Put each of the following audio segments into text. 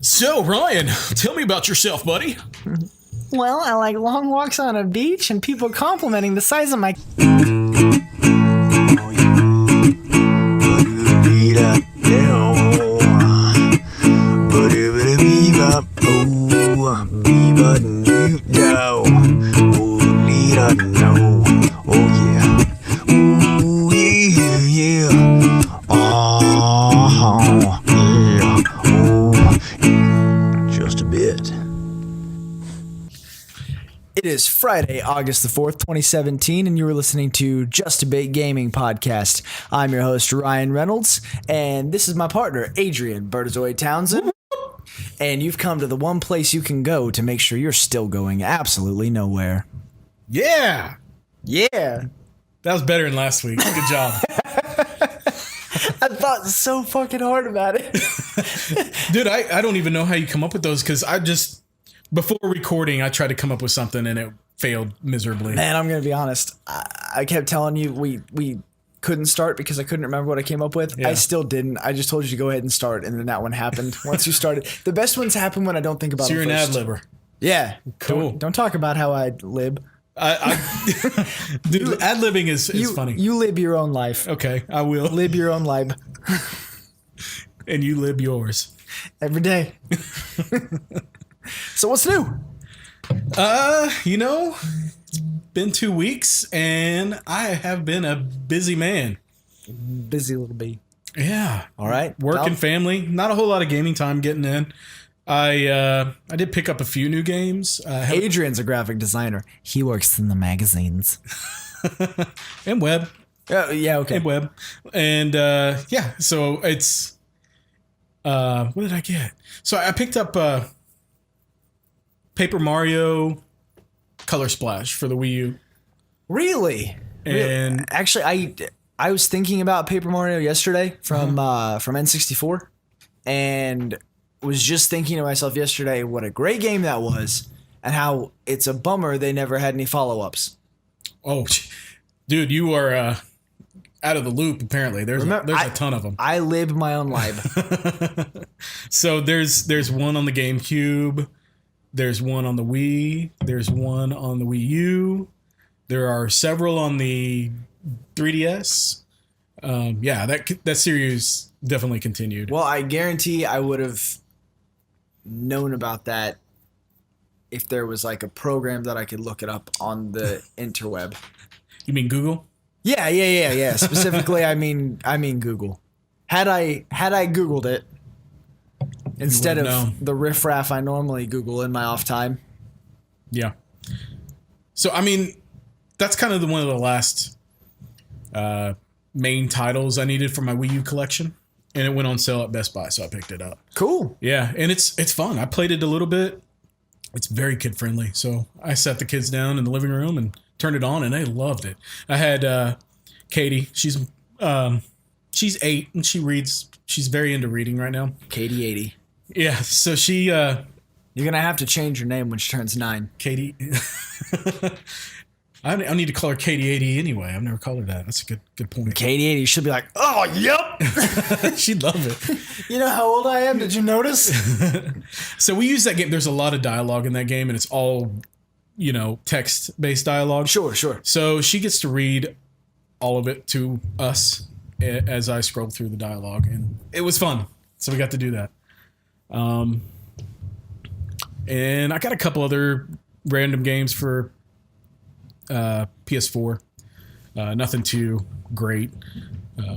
So, Ryan, tell me about yourself, buddy. Well, I like long walks on a beach and people complimenting the size of my... Just a bit. It is Friday, August the 4th, 2017, and you are listening to Just a Bit Gaming Podcast. I'm your host, Ryan Reynolds, and this is my partner, Adrian Bertazoid Townsend. And you've come to the one place you can go to make sure you're still going absolutely nowhere. Yeah. Yeah. That was better than last week. Good job. I thought so fucking hard about it. Dude, I don't even know how you come up with those because before recording, I tried to come up with something and it failed miserably. Man, I'm going to be honest. I kept telling you we couldn't start because I couldn't remember what I came up with. Yeah. I still didn't. I just told you to go ahead and start, and then that one happened once you started. The best ones happen when I don't think about so them you're first. an ad-libber. Yeah. Cool. Don't talk about how I lib. Dude, ad-libbing is funny. You live your own life. Okay, I will. Live your own life. And you live yours. Every day. So what's new? It's been 2 weeks and I have been a busy man. Busy little bee. Yeah. All right. Work and family. Not a whole lot of gaming time getting in. I did pick up a few new games. Adrian's a graphic designer. He works in the magazines. And web. Yeah, okay. And web. And so it's what did I get? So I picked up Paper Mario Color Splash for the Wii U. Really? And actually I was thinking about Paper Mario yesterday from N64 and was just thinking to myself yesterday what a great game that was and how it's a bummer they never had any follow-ups. Oh, dude, you are out of the loop apparently. There's a ton of them. I live my own life. So there's one on the GameCube, there's one on the Wii, there's one on the Wii U. There are several on the 3DS. That series definitely continued. Well, I guarantee I would have known about that if there was like a program that I could look it up on the interweb. You mean Google? Yeah. Specifically, I mean Google. Had I Googled it instead of the riffraff I normally Google in my off time. Yeah. So I mean, that's kind of one of the last main titles I needed for my Wii U collection, and it went on sale at Best Buy, so I picked it up. Cool. Yeah, and it's fun. I played it a little bit. It's very kid friendly, so I sat the kids down in the living room and turned it on, and they loved it. I had Katie. She's 8 and she reads. She's very into reading right now. Katie 80. Yeah, so she. You're gonna have to change your name when she turns 9. Katie. I need to call her Katie 80 anyway. I've never called her that. That's a good point. Katie 80 should be like, oh, yep. She'd love it. You know how old I am? Did you notice? So we use that game. There's a lot of dialogue in that game, and it's all, text-based dialogue. Sure. So she gets to read all of it to us as I scroll through the dialogue, and it was fun. So we got to do that. And I got a couple other random games for PS4. Nothing too great.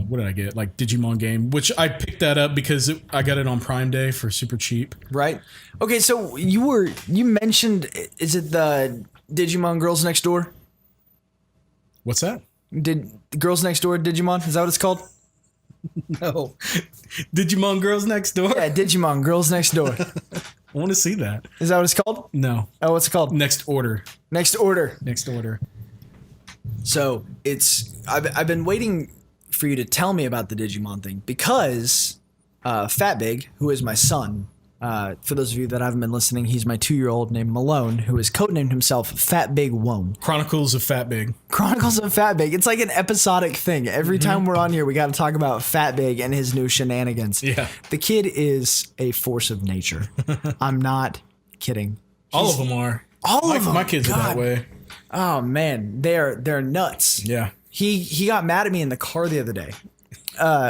What did I get? Like Digimon game, which I picked that up because I got it on Prime Day for super cheap. Right. Okay, so you mentioned, is it the Digimon Girls Next Door? What's that? Did Girls Next Door Digimon? Is that what it's called? No. Digimon Girls Next Door? Yeah, Digimon Girls Next Door. I want to see that. Is that what it's called? No. Oh, what's it called? Next Order. Next Order. Next Order. So I've been waiting for you to tell me about the Digimon thing because Fat Big, who is my son, For those of you that haven't been listening, he's my 2-year-old named Malone, who has codenamed himself Fat Big Wone. Chronicles of Fat Big. Chronicles of Fat Big. It's like an episodic thing. Every time we're on here, we got to talk about Fat Big and his new shenanigans. Yeah. The kid is a force of nature. I'm not kidding. All of them are. All of them. My kids are that way. Oh man, they're nuts. Yeah. He got mad at me in the car the other day.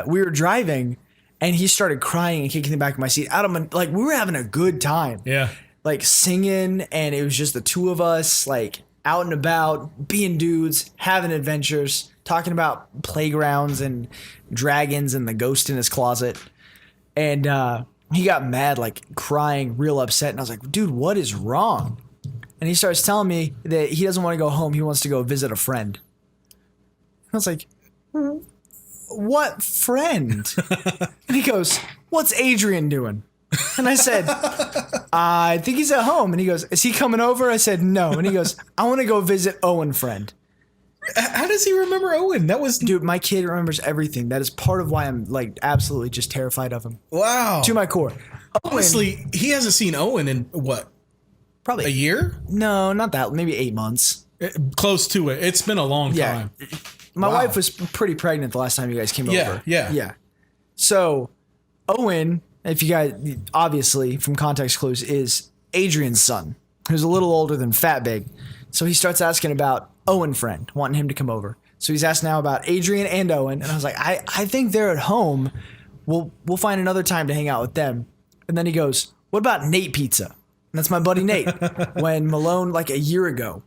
We were driving. And he started crying and kicking the back of my seat. Like, we were having a good time. Yeah. Like, singing, and it was just the two of us, like, out and about, being dudes, having adventures, talking about playgrounds and dragons and the ghost in his closet. And he got mad, like, crying, real upset. And I was like, dude, what is wrong? And he starts telling me that he doesn't want to go home. He wants to go visit a friend. I was like, what friend? And he goes, what's Adrian doing? And I said, I think he's at home. And he goes, is he coming over? I said, no. And he goes, I want to go visit Owen friend. How does he remember Owen? Dude, my kid remembers everything. That is part of why I'm like absolutely just terrified of him. Wow. To my core. Honestly, he hasn't seen Owen in what? Probably a year? No, not that. Maybe 8 months. Close to it. It's been a long time. My wife was pretty pregnant the last time you guys came over. Yeah. So, Owen, if you guys, obviously, from context clues, is Adrian's son, who's a little older than Fat Big. So he starts asking about Owen friend, wanting him to come over. So he's asked now about Adrian and Owen. And I was like, I think they're at home. We'll find another time to hang out with them. And then he goes, what about Nate Pizza? And that's my buddy Nate. When Malone, like a year ago,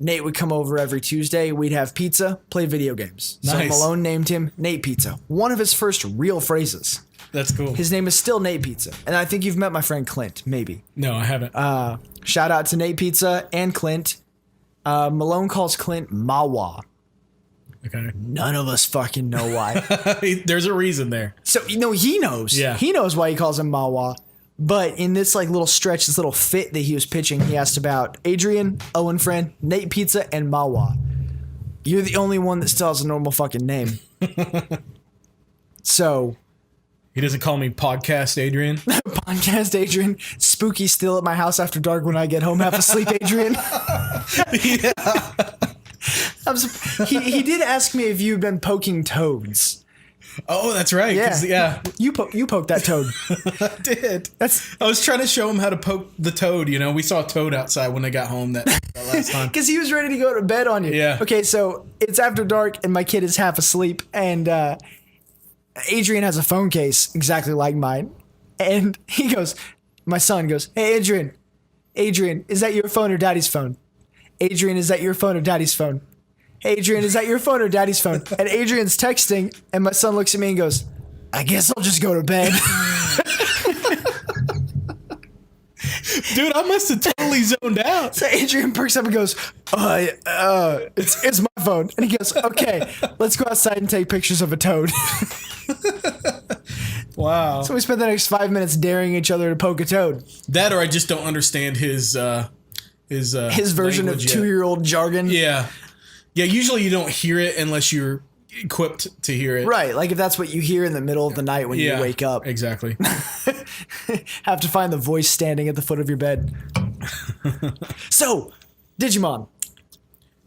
Nate would come over every Tuesday. We'd have pizza, play video games. Nice. So Malone named him Nate Pizza. One of his first real phrases. That's cool. His name is still Nate Pizza. And I think you've met my friend Clint, maybe. No, I haven't. Shout out to Nate Pizza and Clint. Malone calls Clint Mawa. Okay. None of us fucking know why. There's a reason there. So, he knows. Yeah. He knows why he calls him Mawa. But in this like little stretch, this little fit that he was pitching, he asked about Adrian, Owen friend, Nate Pizza, and Mawa. You're the only one that still has a normal fucking name. So. He doesn't call me Podcast Adrian? Podcast Adrian. Spooky still at my house after dark when I get home half asleep Adrian. Yeah. He did ask me if you've been poking toads. Oh, that's right. Yeah. You poked that toad. I did. I was trying to show him how to poke the toad. We saw a toad outside when they got home that last time. Because he was ready to go to bed on you. Yeah. Okay, so it's after dark and my kid is half asleep and Adrian has a phone case exactly like mine. And my son goes, hey, Adrian, is that your phone or daddy's phone? Adrian, is that your phone or daddy's phone? Adrian, is that your phone or daddy's phone? And Adrian's texting, and my son looks at me and goes, I guess I'll just go to bed. Dude, I must have totally zoned out. So Adrian perks up and goes, it's my phone. And he goes, okay, let's go outside and take pictures of a toad. Wow. So we spent the next 5 minutes daring each other to poke a toad. That or I just don't understand his version of 2-year-old jargon. Yeah. Yeah, usually you don't hear it unless you're equipped to hear it. Right, like if that's what you hear in the middle of the night when you wake up. Exactly. Have to find the voice standing at the foot of your bed. So, Digimon.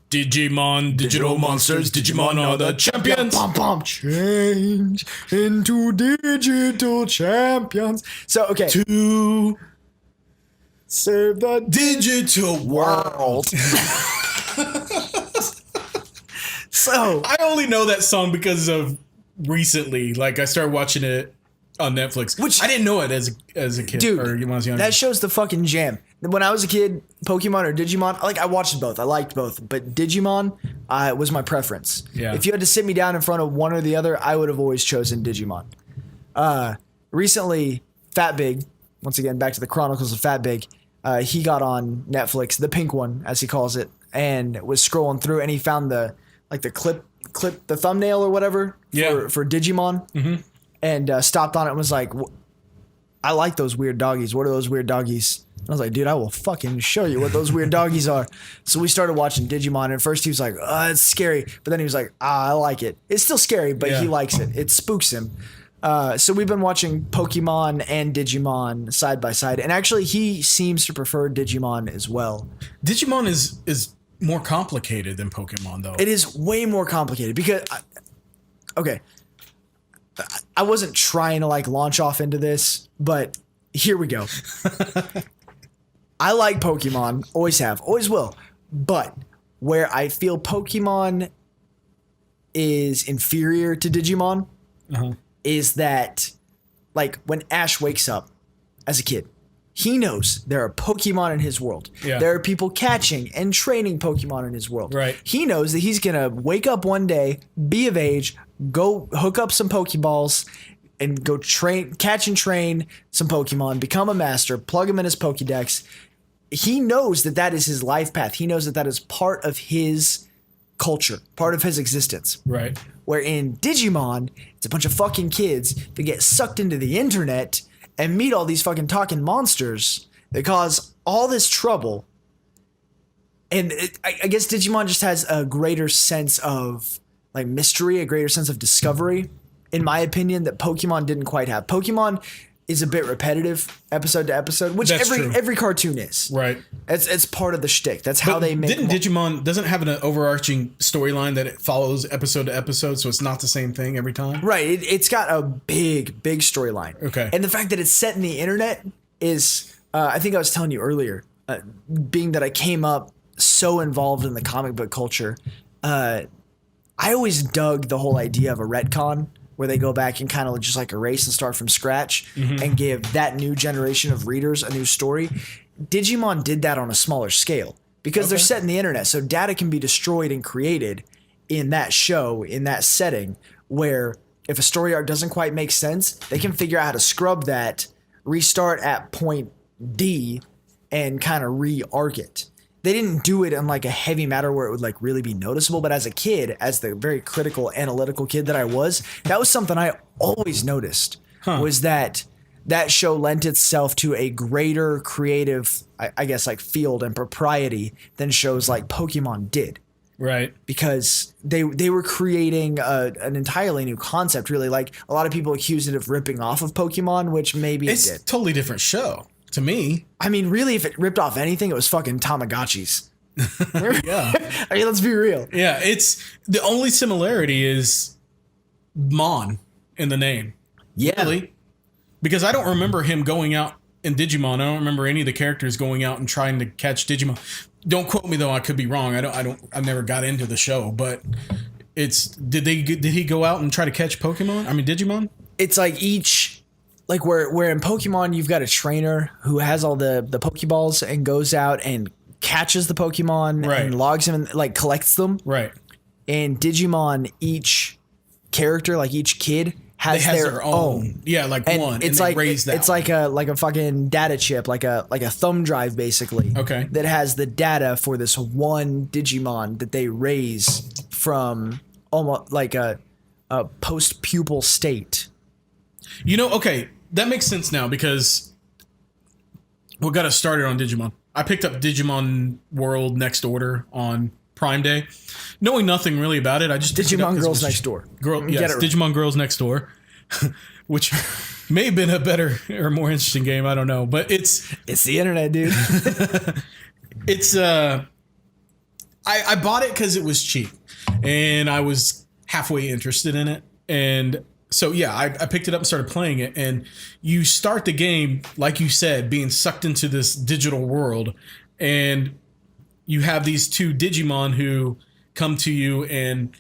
Digimon, digital monsters, Digimon are the champions. Change into digital champions. So, okay. To save the digital world. So I only know that song because of recently. Like I started watching it on Netflix, which I didn't know it as a kid. Dude, or when I was younger. That show's the fucking jam. When I was a kid, Pokemon or Digimon, I watched both. I liked both, but Digimon was my preference. Yeah. If you had to sit me down in front of one or the other, I would have always chosen Digimon. Recently, Fat Big, once again back to the Chronicles of Fat Big, he got on Netflix, the pink one as he calls it, and was scrolling through and he found the clip, the thumbnail or whatever for Digimon, and stopped on it and was like, I like those weird doggies. What are those weird doggies? And I was like, dude, I will fucking show you what those weird doggies are. So we started watching Digimon, and at first he was like, it's scary. But then he was like, I like it. It's still scary, but he likes it. It spooks him. So we've been watching Pokemon and Digimon side by side, and actually he seems to prefer Digimon as well. Digimon is more complicated than Pokemon, though. It is way more complicated because, okay, I wasn't trying to like launch off into this, but here we go. I like Pokemon, always have, always will, but where I feel Pokemon is inferior to Digimon is that, like, when Ash wakes up as a kid, he knows there are Pokemon in his world. Yeah. There are people catching and training Pokemon in his world. Right. He knows that he's going to wake up one day, be of age, go hook up some Pokeballs, and go catch and train some Pokemon, become a master, plug him in his Pokedex. He knows that that is his life path. He knows that that is part of his culture, part of his existence. Right. Where in Digimon, it's a bunch of fucking kids that get sucked into the internet and meet all these fucking talking monsters that cause all this trouble. And I guess Digimon just has a greater sense of like mystery, a greater sense of discovery, in my opinion, that Pokemon didn't quite have. Pokemon is a bit repetitive episode to episode, which every cartoon is. Right. It's part of the shtick. That's how they make. Didn't Digimon doesn't have an overarching storyline that it follows episode to episode, so it's not the same thing every time? Right. It's got a big storyline. Okay. And the fact that it's set in the internet is, I think I was telling you earlier, being that I came up so involved in the comic book culture, I always dug the whole idea of a retcon, where they go back and kind of just like erase and start from scratch and give that new generation of readers a new story. Digimon did that on a smaller scale because they're set in the internet. So data can be destroyed and created in that show, in that setting, where if a story arc doesn't quite make sense, they can figure out how to scrub that, restart at point D, and kind of re-arc it. They didn't do it in like a heavy matter where it would like really be noticeable. But as a kid, as the very critical, analytical kid that I was, that was something I always noticed was that show lent itself to a greater creative, I guess, like field and propriety than shows like Pokemon did. Right. Because they were creating an entirely new concept, really. Like a lot of people accuse it of ripping off of Pokemon, which maybe it's it did. A totally different show. To me, I mean, really, if it ripped off anything, it was fucking Tamagotchis. Yeah. I mean, let's be real. Yeah, it's the only similarity is Mon in the name. Yeah. Really? Because I don't remember him going out in Digimon. I don't remember any of the characters going out and trying to catch Digimon. Don't quote me though, I could be wrong. I never got into the show, but did he go out and try to catch Pokemon? I mean Digimon? It's like like where in Pokemon you've got a trainer who has all the Pokeballs and goes out and catches the Pokemon and logs them and like collects them. Right. In Digimon, each character, like each kid, has their own. Yeah, like and one. It's and like raise that it's like a fucking data chip, like a thumb drive basically. Okay. That has the data for this one Digimon that they raise from almost like a post-pupal state. You know, okay, that makes sense now because we got us started on Digimon. I picked up Digimon World Next Order on Prime Day, knowing nothing really about it. I just Digimon Girls Next Door. Yes, Digimon Girls Next Door, which may have been a better or more interesting game. I don't know, but it's the internet, dude. It's I bought it because it was cheap, and I was halfway interested in it, and so yeah, I picked it up and started playing it, and you start the game, like you said, being sucked into this digital world, and you have these two Digimon who come to you, and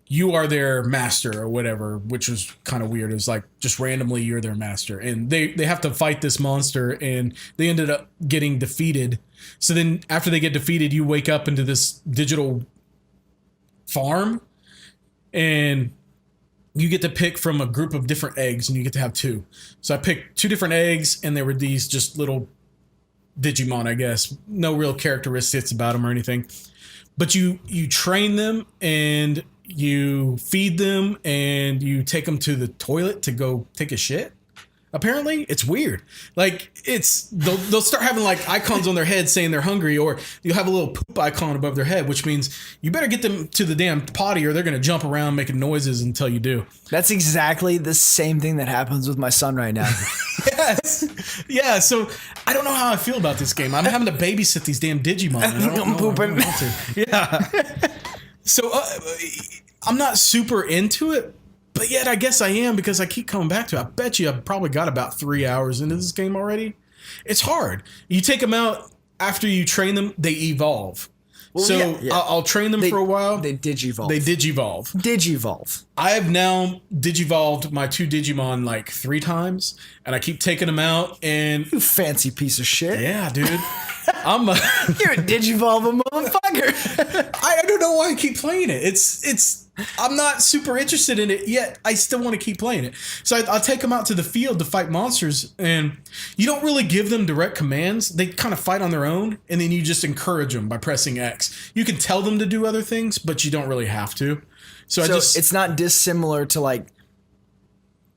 you are their master or whatever, which was kind of weird. It was like just randomly you're their master, and they have to fight this monster, and they ended up getting defeated. So then after they get defeated, you wake up into this digital farm, and you get to pick from a group of different eggs, and you get to have two. So I picked two different eggs, and there were these just little Digimon, I guess. No real characteristics about them or anything. But you train them, and you feed them, and you take them to the toilet to go take a shit. Apparently, it's weird. Like they'll start having like icons on their head saying they're hungry, or you'll have a little poop icon above their head, which means you better get them to the damn potty or they're going to jump around making noises until you do. That's exactly the same thing that happens with my son right now. Yes. Yeah. So I don't know how I feel about this game. I'm having to babysit these damn Digimon. I'm pooping. Yeah. So I'm not super into it. But yet I guess I am because I keep coming back to it. I bet you I've probably got about 3 hours into this game already. It's hard. You take them out after you train them, they evolve. Well, so I'll train them for a while. They digivolve. Digivolve. I have now digivolved my 2 Digimon like 3 times, and I keep taking them out. And you fancy piece of shit. Yeah, dude. You're a digivolve motherfucker. I don't know why I keep playing it. It's. I'm not super interested in it yet. I still want to keep playing it. So I'll take them out to the field to fight monsters, and you don't really give them direct commands. They kind of fight on their own, and then you just encourage them by pressing X. You can tell them to do other things, but you don't really have to. So it's not dissimilar to like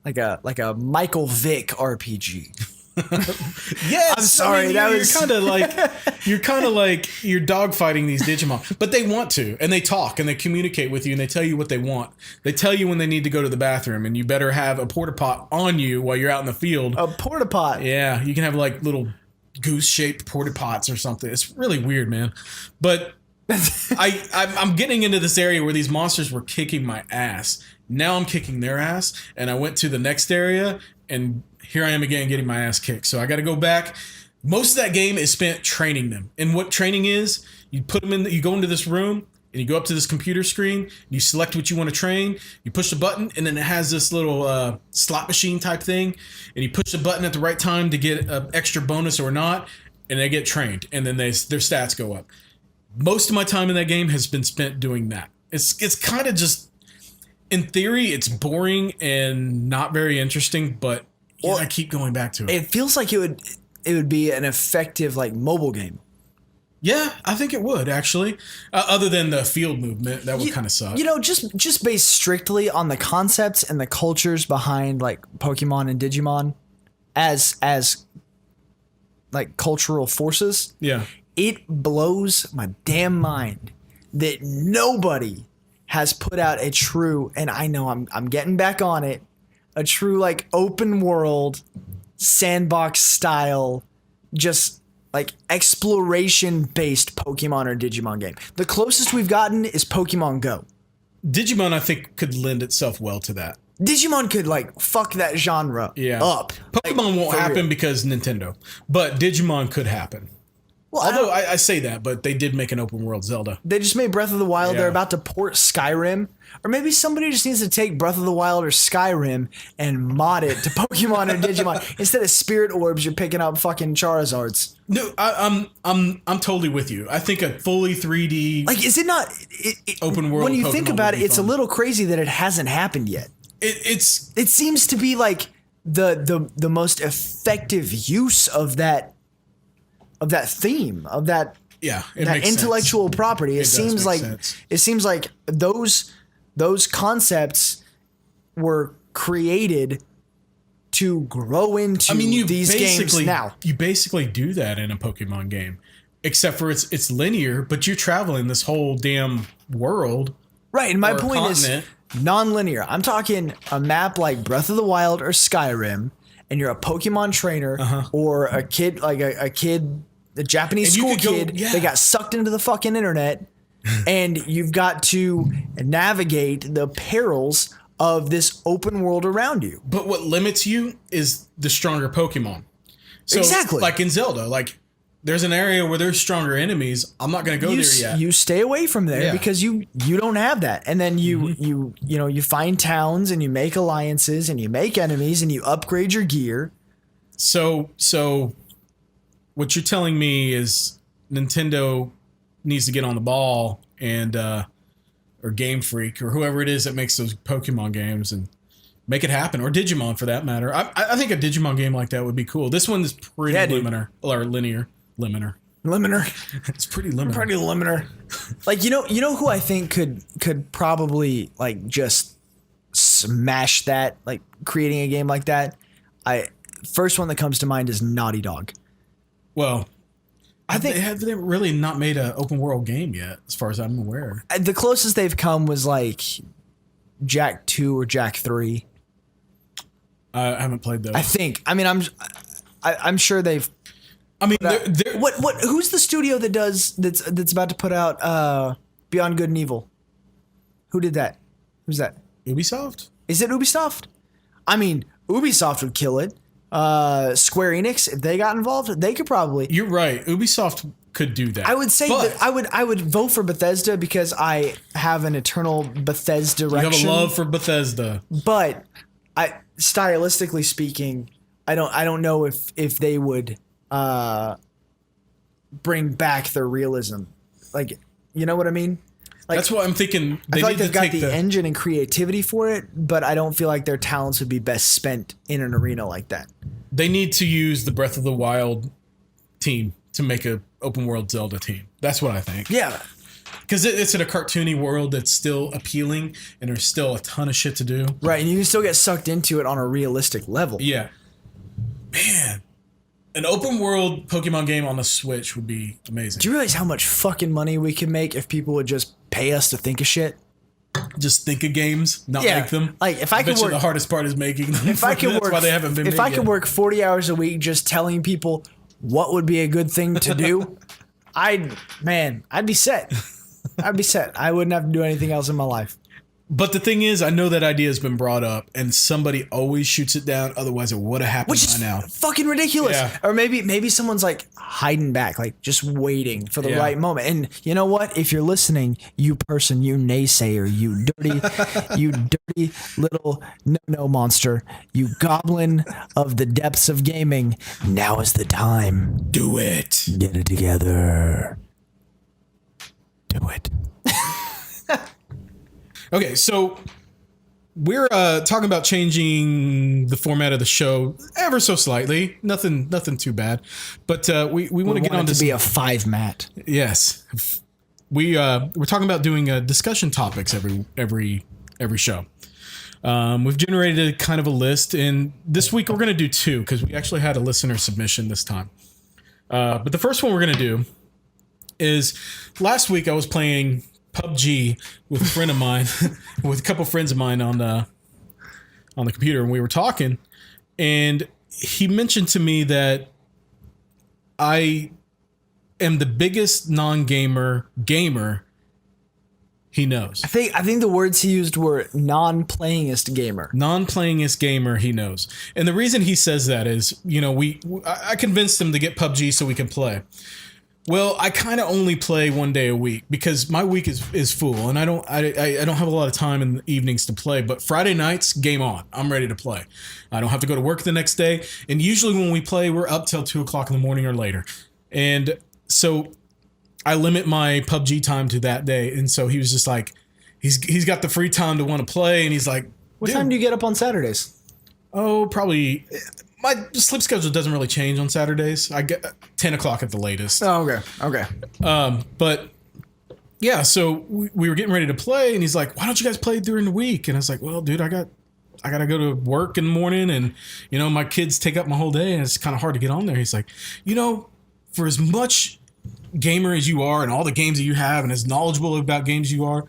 a Michael Vick RPG. Yes, I'm sorry. You're kind of like you're dogfighting these Digimon, but they want to, and they talk and they communicate with you, and they tell you what they want. They tell you when they need to go to the bathroom, and you better have a porta pot on you while you're out in the field. A porta pot. Yeah, you can have like little goose-shaped porta pots or something. It's really weird, man. But I'm getting into this area where these monsters were kicking my ass. Now I'm kicking their ass, and I went to the next area, and here I am again getting my ass kicked. So I got to go back. Most of that game is spent training them. And what training is, you put them in, you go into this room and you go up to this computer screen, you select what you want to train, you push the button, and then it has this little slot machine type thing, and you push the button at the right time to get an extra bonus or not, and they get trained, and then their stats go up. Most of my time in that game has been spent doing that. It's kind of in theory, it's boring and not very interesting, but I keep going back to it. It feels like it would be an effective like mobile game. Yeah, I think it would actually. Other than the field movement, that would kind of suck. Just based strictly on the concepts and the cultures behind like Pokemon and Digimon, as like cultural forces. Yeah, it blows my damn mind that nobody has put out a true, and I know I'm getting back on it, a true like open world sandbox style, just like exploration based Pokemon or Digimon game. The closest we've gotten is Pokemon Go. Digimon, I think, could lend itself well to that. Digimon could like fuck that genre up. Pokemon won't happen because Nintendo, but Digimon could happen. Well, although I say that, but they did make an open world Zelda. They just made Breath of the Wild. Yeah. They're about to port Skyrim. Or maybe somebody just needs to take Breath of the Wild or Skyrim and mod it to Pokemon or Digimon. Instead of spirit orbs, you're picking up fucking Charizards. No, I'm totally with you. I think a fully 3D like is it not open world. When you Pokemon think about it, it's a little crazy that it hasn't happened yet. It seems to be like the most effective use of that theme of that that intellectual sense. Property. It seems like those concepts were created to grow into these games now. You basically do that in a Pokemon game, except for it's linear, but you're traveling this whole damn world. Right, and my point is non-linear. I'm talking a map like Breath of the Wild or Skyrim, and you're a Pokemon trainer or a kid like a Japanese school kid that got sucked into the fucking internet, and you've got to navigate the perils of this open world around you. But what limits you is the stronger Pokemon. So, exactly. Like in Zelda, like there's an area where there's stronger enemies. I'm not going to go there yet. You stay away from there because you don't have that. And then you find towns and you make alliances and you make enemies and you upgrade your gear. So what you're telling me is Nintendo needs to get on the ball and or Game Freak or whoever it is that makes those Pokemon games and make it happen, or Digimon for that matter. I think a Digimon game like that would be cool. This one is pretty linear. It's pretty linear. Pretty linear. Like you know who I think could probably like just smash that, like creating a game like that. first one that comes to mind is Naughty Dog. Well, I think they really not made an open world game yet, as far as I'm aware. The closest they've come was like Jak 2 or Jak 3. I haven't played those. I think. I mean, I'm sure they've. I mean, what? Who's the studio that's about to put out Beyond Good and Evil? Who did that? Who's that? Ubisoft? Is it Ubisoft? I mean, Ubisoft would kill it. Square Enix, if they got involved, they could probably. You're right. Ubisoft could do that. I would say that I would vote for Bethesda because I have an eternal Bethesda direction. You have a love for Bethesda, but stylistically speaking, I don't know if they would bring back their realism. Like, you know what I mean? Like, that's what I'm thinking. I feel like they've got the engine and creativity for it, but I don't feel like their talents would be best spent in an arena like that. They need to use the Breath of the Wild team to make a open world Zelda team. That's what I think. Yeah. Because it's in a cartoony world that's still appealing and there's still a ton of shit to do. Right, and you can still get sucked into it on a realistic level. Yeah. Man. An open world Pokemon game on the Switch would be amazing. Do you realize how much fucking money we could make if people would just pay us to think of shit? Just think of games, not make them. Like if I could work, the hardest part is making them. If I could That's work, why they haven't been. If I could work 40 hours a week just telling people what would be a good thing to do, I'd be set. I'd be set. I wouldn't have to do anything else in my life. But the thing is, I know that idea has been brought up, and somebody always shoots it down. Otherwise, it would have happened Which is by now. Fucking ridiculous. Yeah. Or maybe someone's like hiding back, like just waiting for the right moment. And you know what? If you're listening, you person, you naysayer, you dirty little no monster, you goblin of the depths of gaming, now is the time. Do it. Get it together. Do it. Okay, so we're talking about changing the format of the show ever so slightly. Nothing too bad, but we want to get on to be a 5-mat. Yes, we're talking about doing discussion topics every show. We've generated a kind of a list, and this week we're going to do 2 because we actually had a listener submission this time. But the first one we're going to do is last week I was playing PUBG with a friend of mine, with a couple friends of mine on the computer, and we were talking, and he mentioned to me that I am the biggest gamer he knows. I think the words he used were non-playingest gamer. Non-playingest gamer he knows. And the reason he says that is, I convinced him to get PUBG so we can play. Well, I kind of only play one day a week because my week is full, and I don't have a lot of time in the evenings to play. But Friday nights, game on. I'm ready to play. I don't have to go to work the next day, and usually when we play, we're up till 2:00 in the morning or later. And so I limit my PUBG time to that day. And so he was just like, he's got the free time to want to play, and he's like, what time do you get up on Saturdays? Oh, probably. My sleep schedule doesn't really change on Saturdays. I get 10 o'clock at the latest. Oh, okay. But yeah, so we were getting ready to play, and he's like, "Why don't you guys play during the week?" And I was like, "Well, dude, I gotta go to work in the morning, and my kids take up my whole day, and it's kind of hard to get on there." He's like, for as much gamer as you are, and all the games that you have, and as knowledgeable about games you are,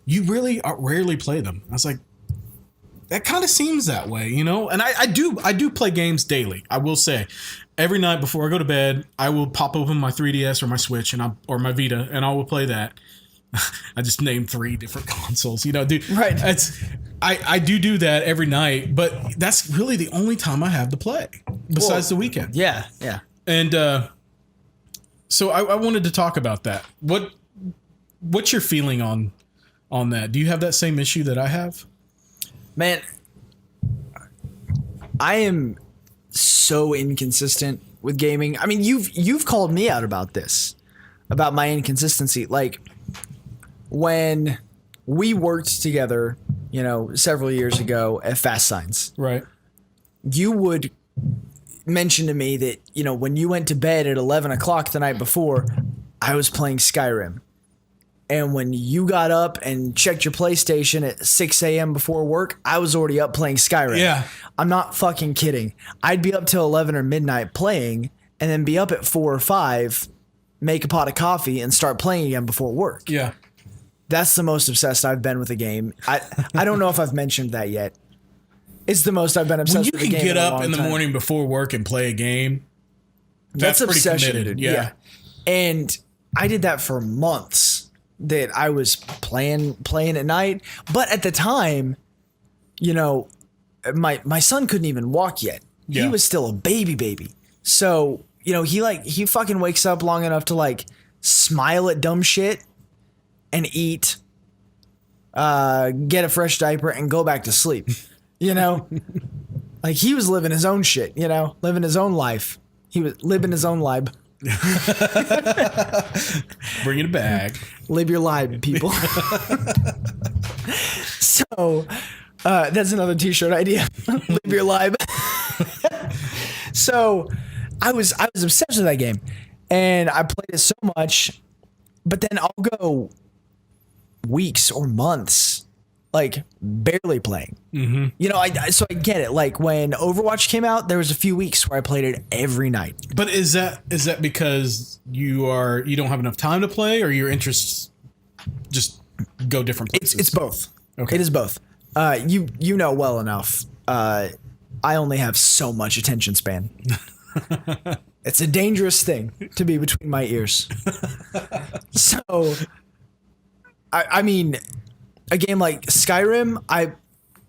you really rarely play them. I was like, that kind of seems that way, and I do play games daily. I will say, every night before I go to bed, I will pop open my 3DS or my Switch or my Vita, and I will play that. I just named 3 different consoles, dude. Right. I do that every night, but that's really the only time I have to play besides the weekend. Yeah. And so I wanted to talk about that. What's your feeling on that? Do you have that same issue that I have? Man, I am so inconsistent with gaming. I mean, you've called me out about this, about my inconsistency. Like when we worked together, several years ago at Fast Signs. Right. You would mention to me that, when you went to bed at 11 o'clock the night before, I was playing Skyrim. And when you got up and checked your PlayStation at 6 a.m. before work, I was already up playing Skyrim. Yeah. I'm not fucking kidding. I'd be up till 11 or midnight playing and then be up at 4 or 5, make a pot of coffee and start playing again before work. Yeah. That's the most obsessed I've been with a game. I don't know if I've mentioned that yet. It's the most I've been obsessed with a game. When you can get up in the morning before work and play a game, that's pretty obsession, committed. dude. Yeah. And I did that for months, that I was playing at night. But at the time, you know, my son couldn't even walk yet. Yeah. He was still a baby. So, you know, he fucking wakes up long enough to like smile at dumb shit and eat, get a fresh diaper and go back to sleep. You know, like he was living his own shit, you know, living his own life. He was living his own life. Bring it back. Live your life, people. So that's another t-shirt idea. Live your life. So I was obsessed with that game and I played it so much, but then I'll go weeks or months like barely playing. Mm-hmm. You know, so I get it. Like when Overwatch came out, there was a few weeks where I played it every night. But is that because you don't have enough time to play, or your interests just go different places? It's both. Okay. It is both. You know well enough. I only have so much attention span. It's a dangerous thing to be between my ears. So, I mean, a game like Skyrim,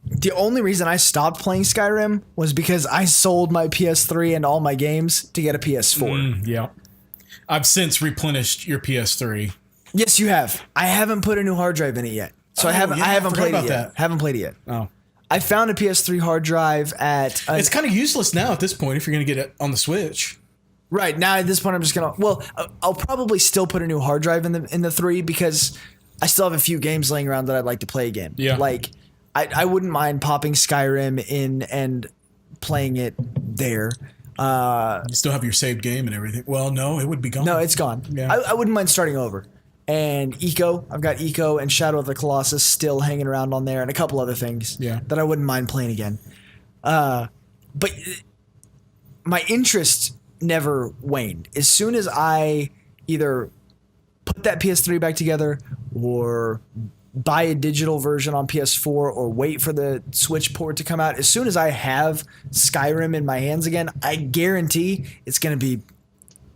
the only reason I stopped playing Skyrim was because I sold my PS3 and all my games to get a PS4. Yeah. I've since replenished your PS3. Yes, you have. I haven't put a new hard drive in it yet. So I haven't played it yet. Haven't played it yet. Oh. I found a PS3 hard drive at... It's kind of useless now at this point if you're going to get it on the Switch. Right. Now at this point I'm just going to... Well, I'll probably still put a new hard drive in the 3 because I still have a few games laying around that I'd like to play again. Yeah. Like, I wouldn't mind popping Skyrim in and playing it there. You still have your saved game and everything. Well, no, it would be gone. No, it's gone. Yeah. I wouldn't mind starting over. And I've got Eco and Shadow of the Colossus still hanging around on there and a couple other things that I wouldn't mind playing again. But my interest never waned. As soon as I either put that PS3 back together or buy a digital version on PS4 or wait for the Switch port to come out, as soon as I have Skyrim in my hands again, I guarantee it's going to be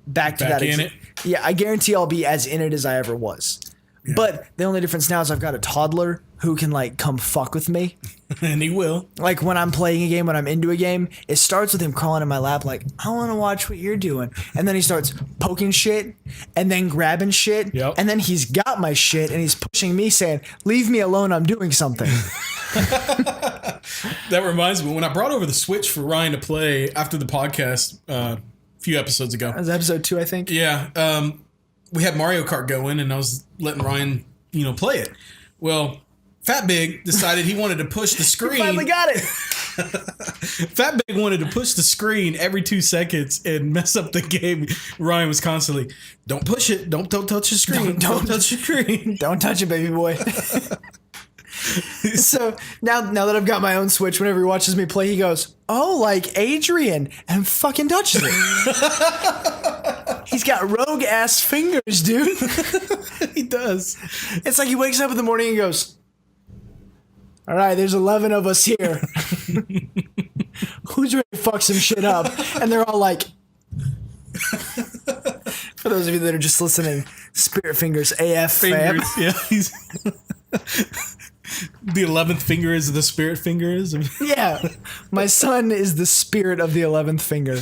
back to that. In it? Yeah, I guarantee I'll be as in it as I ever was. Yeah. But the only difference now is I've got a toddler who can like come fuck with me. And he will. Like when I'm playing a game, when I'm into a game, it starts with him crawling in my lap like, I want to watch what you're doing. And then he starts poking shit and then grabbing shit. Yep. And then he's got my shit and he's pushing me saying, leave me alone, I'm doing something. That reminds me, when I brought over the Switch for Ryan to play after the podcast a few episodes ago. That was episode 2, I think. Yeah. We had Mario Kart going and I was letting Ryan, play it. Well, Fat Big decided he wanted to push the screen. He finally got it. Fat Big wanted to push the screen every 2 seconds and mess up the game. Ryan was constantly, don't push it. Don't touch the screen. Don't touch the screen. Don't touch it, baby boy. So now that I've got my own Switch, whenever he watches me play, he goes, oh, like Adrian, and fucking touches it. He's got rogue ass fingers, dude. He does. It's like he wakes up in the morning and goes, all right, there's 11 of us here. Who's ready to fuck some shit up? And they're all like, for those of you that are just listening, Spirit Fingers AF fam. Yeah, he's the 11th finger is the spirit fingers. Yeah, my son is the spirit of the 11th finger.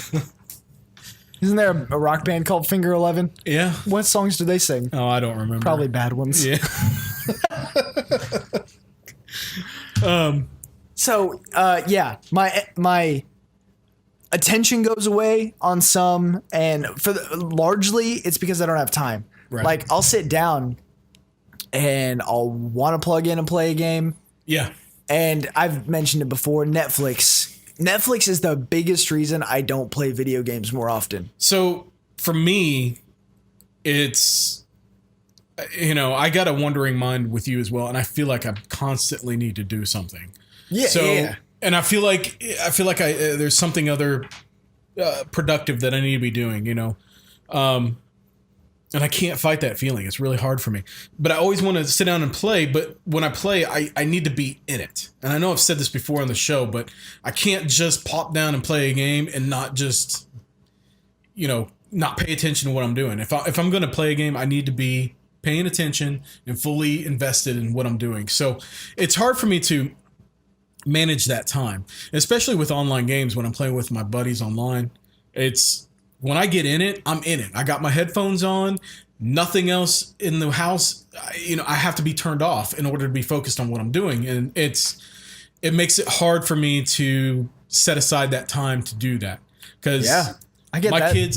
Isn't there a rock band called Finger 11? Yeah. What songs do they sing? Oh, I don't remember. Probably bad ones. Yeah. So, my attention goes away on some, and largely it's because I don't have time. Right. Like I'll sit down and I'll want to plug in and play a game. Yeah. And I've mentioned it before, Netflix. Netflix is the biggest reason I don't play video games more often. So for me, it's I got a wandering mind with you as well, and I feel like I constantly need to do something. Yeah. So, and I feel like there's something other productive that I need to be doing, and I can't fight that feeling. It's really hard for me. But I always want to sit down and play. But when I play, I need to be in it. And I know I've said this before on the show, but I can't just pop down and play a game and not just, not pay attention to what I'm doing. If I'm going to play a game, I need to be paying attention and fully invested in what I'm doing. So it's hard for me to manage that time, especially with online games when I'm playing with my buddies online. When I get in it, I'm in it. I got my headphones on, nothing else in the house. I have to be turned off in order to be focused on what I'm doing. And it makes it hard for me to set aside that time to do that. Because I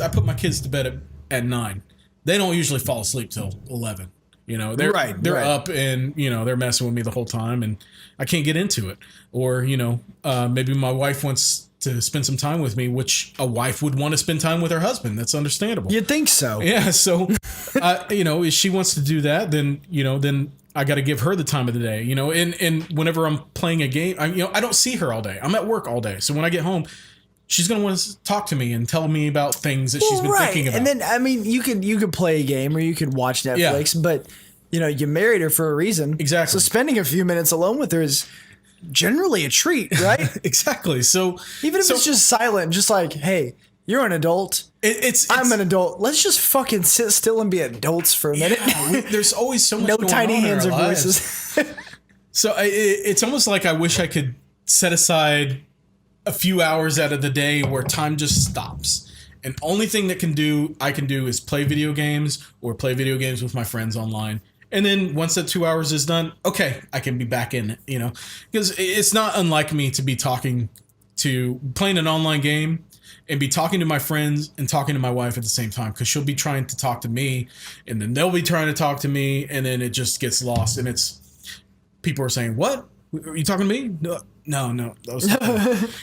put my kids to bed at 9. They don't usually fall asleep till 11. They're up and, they're messing with me the whole time and I can't get into it. Or, maybe my wife wants to spend some time with me, which a wife would want to spend time with her husband. That's understandable. You'd think so. Yeah. So, if she wants to do that, then I got to give her the time of the day, and whenever I'm playing a game, I don't see her all day. I'm at work all day. So when I get home, she's going to want to talk to me and tell me about things that she's been thinking about. And then, you could play a game or you could watch Netflix, but you married her for a reason. Exactly. So spending a few minutes alone with her is generally a treat, right? Exactly. So even if it's just silent, just like, hey, you're an adult. I'm an adult. Let's just fucking sit still and be adults for a minute. There's always so much no going tiny on hands in or our voices. lives. So it's almost like I wish I could set aside a few hours out of the day where time just stops. And only thing I can do is play video games or play video games with my friends online. And then once that 2 hours is done, okay, I can be back in it, because it's not unlike me to be playing an online game and be talking to my friends and talking to my wife at the same time, because she'll be trying to talk to me and then they'll be trying to talk to me and then it just gets lost. And people are saying, what? Are you talking to me? No.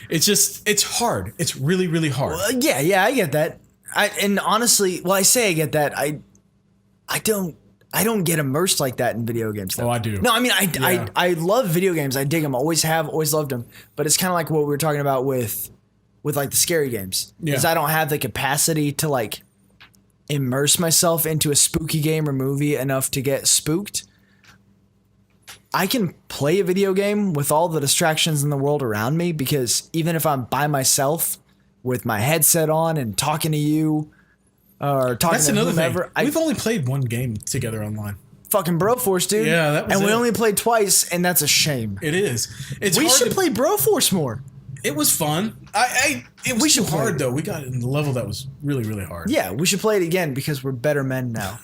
It's hard. It's really, really hard. Well, yeah, I get that. I say I get that. I don't get immersed like that in video games, though. Oh, I do. No, I mean, I love video games. I dig them. Always have, always loved them. But it's kind of like what we were talking about with like the scary games. Because I don't have the capacity to like immerse myself into a spooky game or movie enough to get spooked. I can play a video game with all the distractions in the world around me, because even if I'm by myself with my headset on and talking to you, or talking That's to another whomever. thing. We've only played one game together online. Fucking Broforce, dude. Yeah, that was And it. we only played twice, and that's a shame. It is. We should play Broforce more. It was fun. It was too hard, though. We got in the level that was really, really hard. Yeah, we should play it again because we're better men now.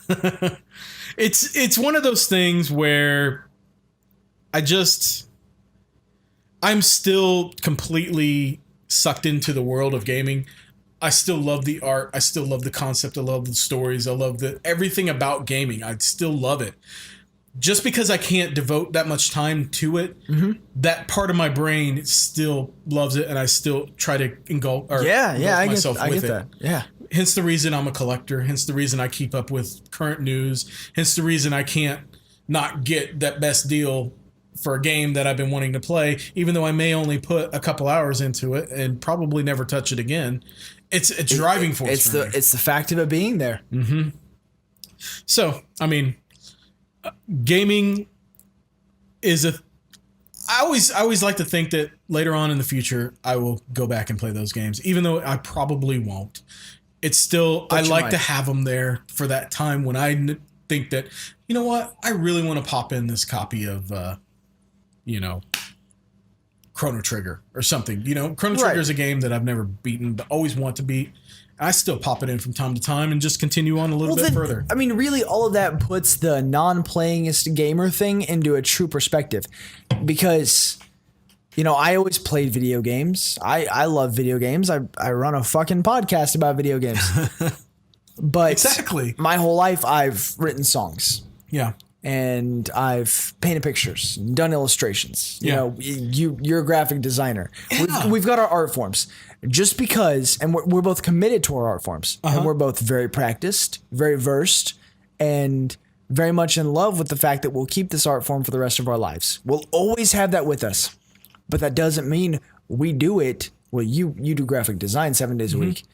It's one of those things where I'm still completely sucked into the world of gaming. I still love the art. I still love the concept. I love the stories. I love everything about gaming. I still love it. Just because I can't devote that much time to it, that part of my brain still loves it, and I still try to engulf myself with it. That. Yeah. Hence the reason I'm a collector. Hence the reason I keep up with current news. Hence the reason I can't not get that best deal for a game that I've been wanting to play, even though I may only put a couple hours into it and probably never touch it again. It's a driving force. It's the fact of it being there. Mm-hmm. So, I mean, gaming is I always like to think that later on in the future I will go back and play those games, even though I probably won't. It's still, I like to have them there for that time when I think that, you know what, I really want to pop in this copy of, Chrono Trigger or something. Chrono Trigger is a game that I've never beaten, but always want to beat. I still pop it in from time to time and just continue on a little bit further. I mean, really, all of that puts the non-playingist gamer thing into a true perspective, because, I always played video games. I love video games. I run a fucking podcast about video games. But exactly, my whole life I've written songs. Yeah. And I've painted pictures, done illustrations. You're a graphic designer. Yeah. We've got our art forms. Just because, and we're both committed to our art forms, and we're both very practiced, very versed, and very much in love with the fact that we'll keep this art form for the rest of our lives. We'll always have that with us. But that doesn't mean we do it. Well, you do graphic design 7 days a week.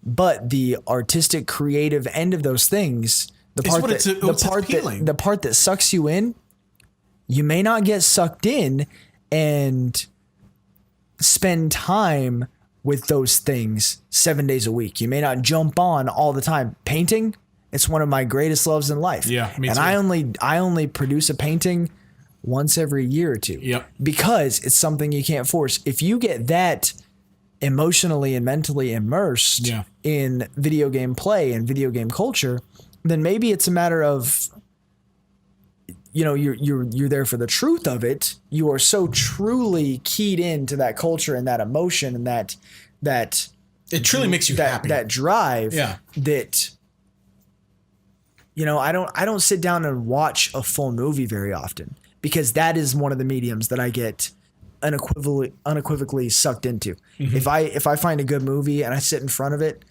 But the artistic, creative end of those things, the part that sucks you in, you may not get sucked in and spend time with those things 7 days a week. You may not jump on all the time. Painting, it's one of my greatest loves in life. Yeah, me too. And I only produce a painting once every year or two. Yep. Because it's something you can't force. If you get that emotionally and mentally immersed in video game play and video game culture, then maybe it's a matter of, you're there for the truth of it. You are so truly keyed into that culture and that emotion and that it truly makes you happy. That drive. Yeah. That, I don't sit down and watch a full movie very often because that is one of the mediums that I get unequivocally sucked into. If I find a good movie and I sit in front of it,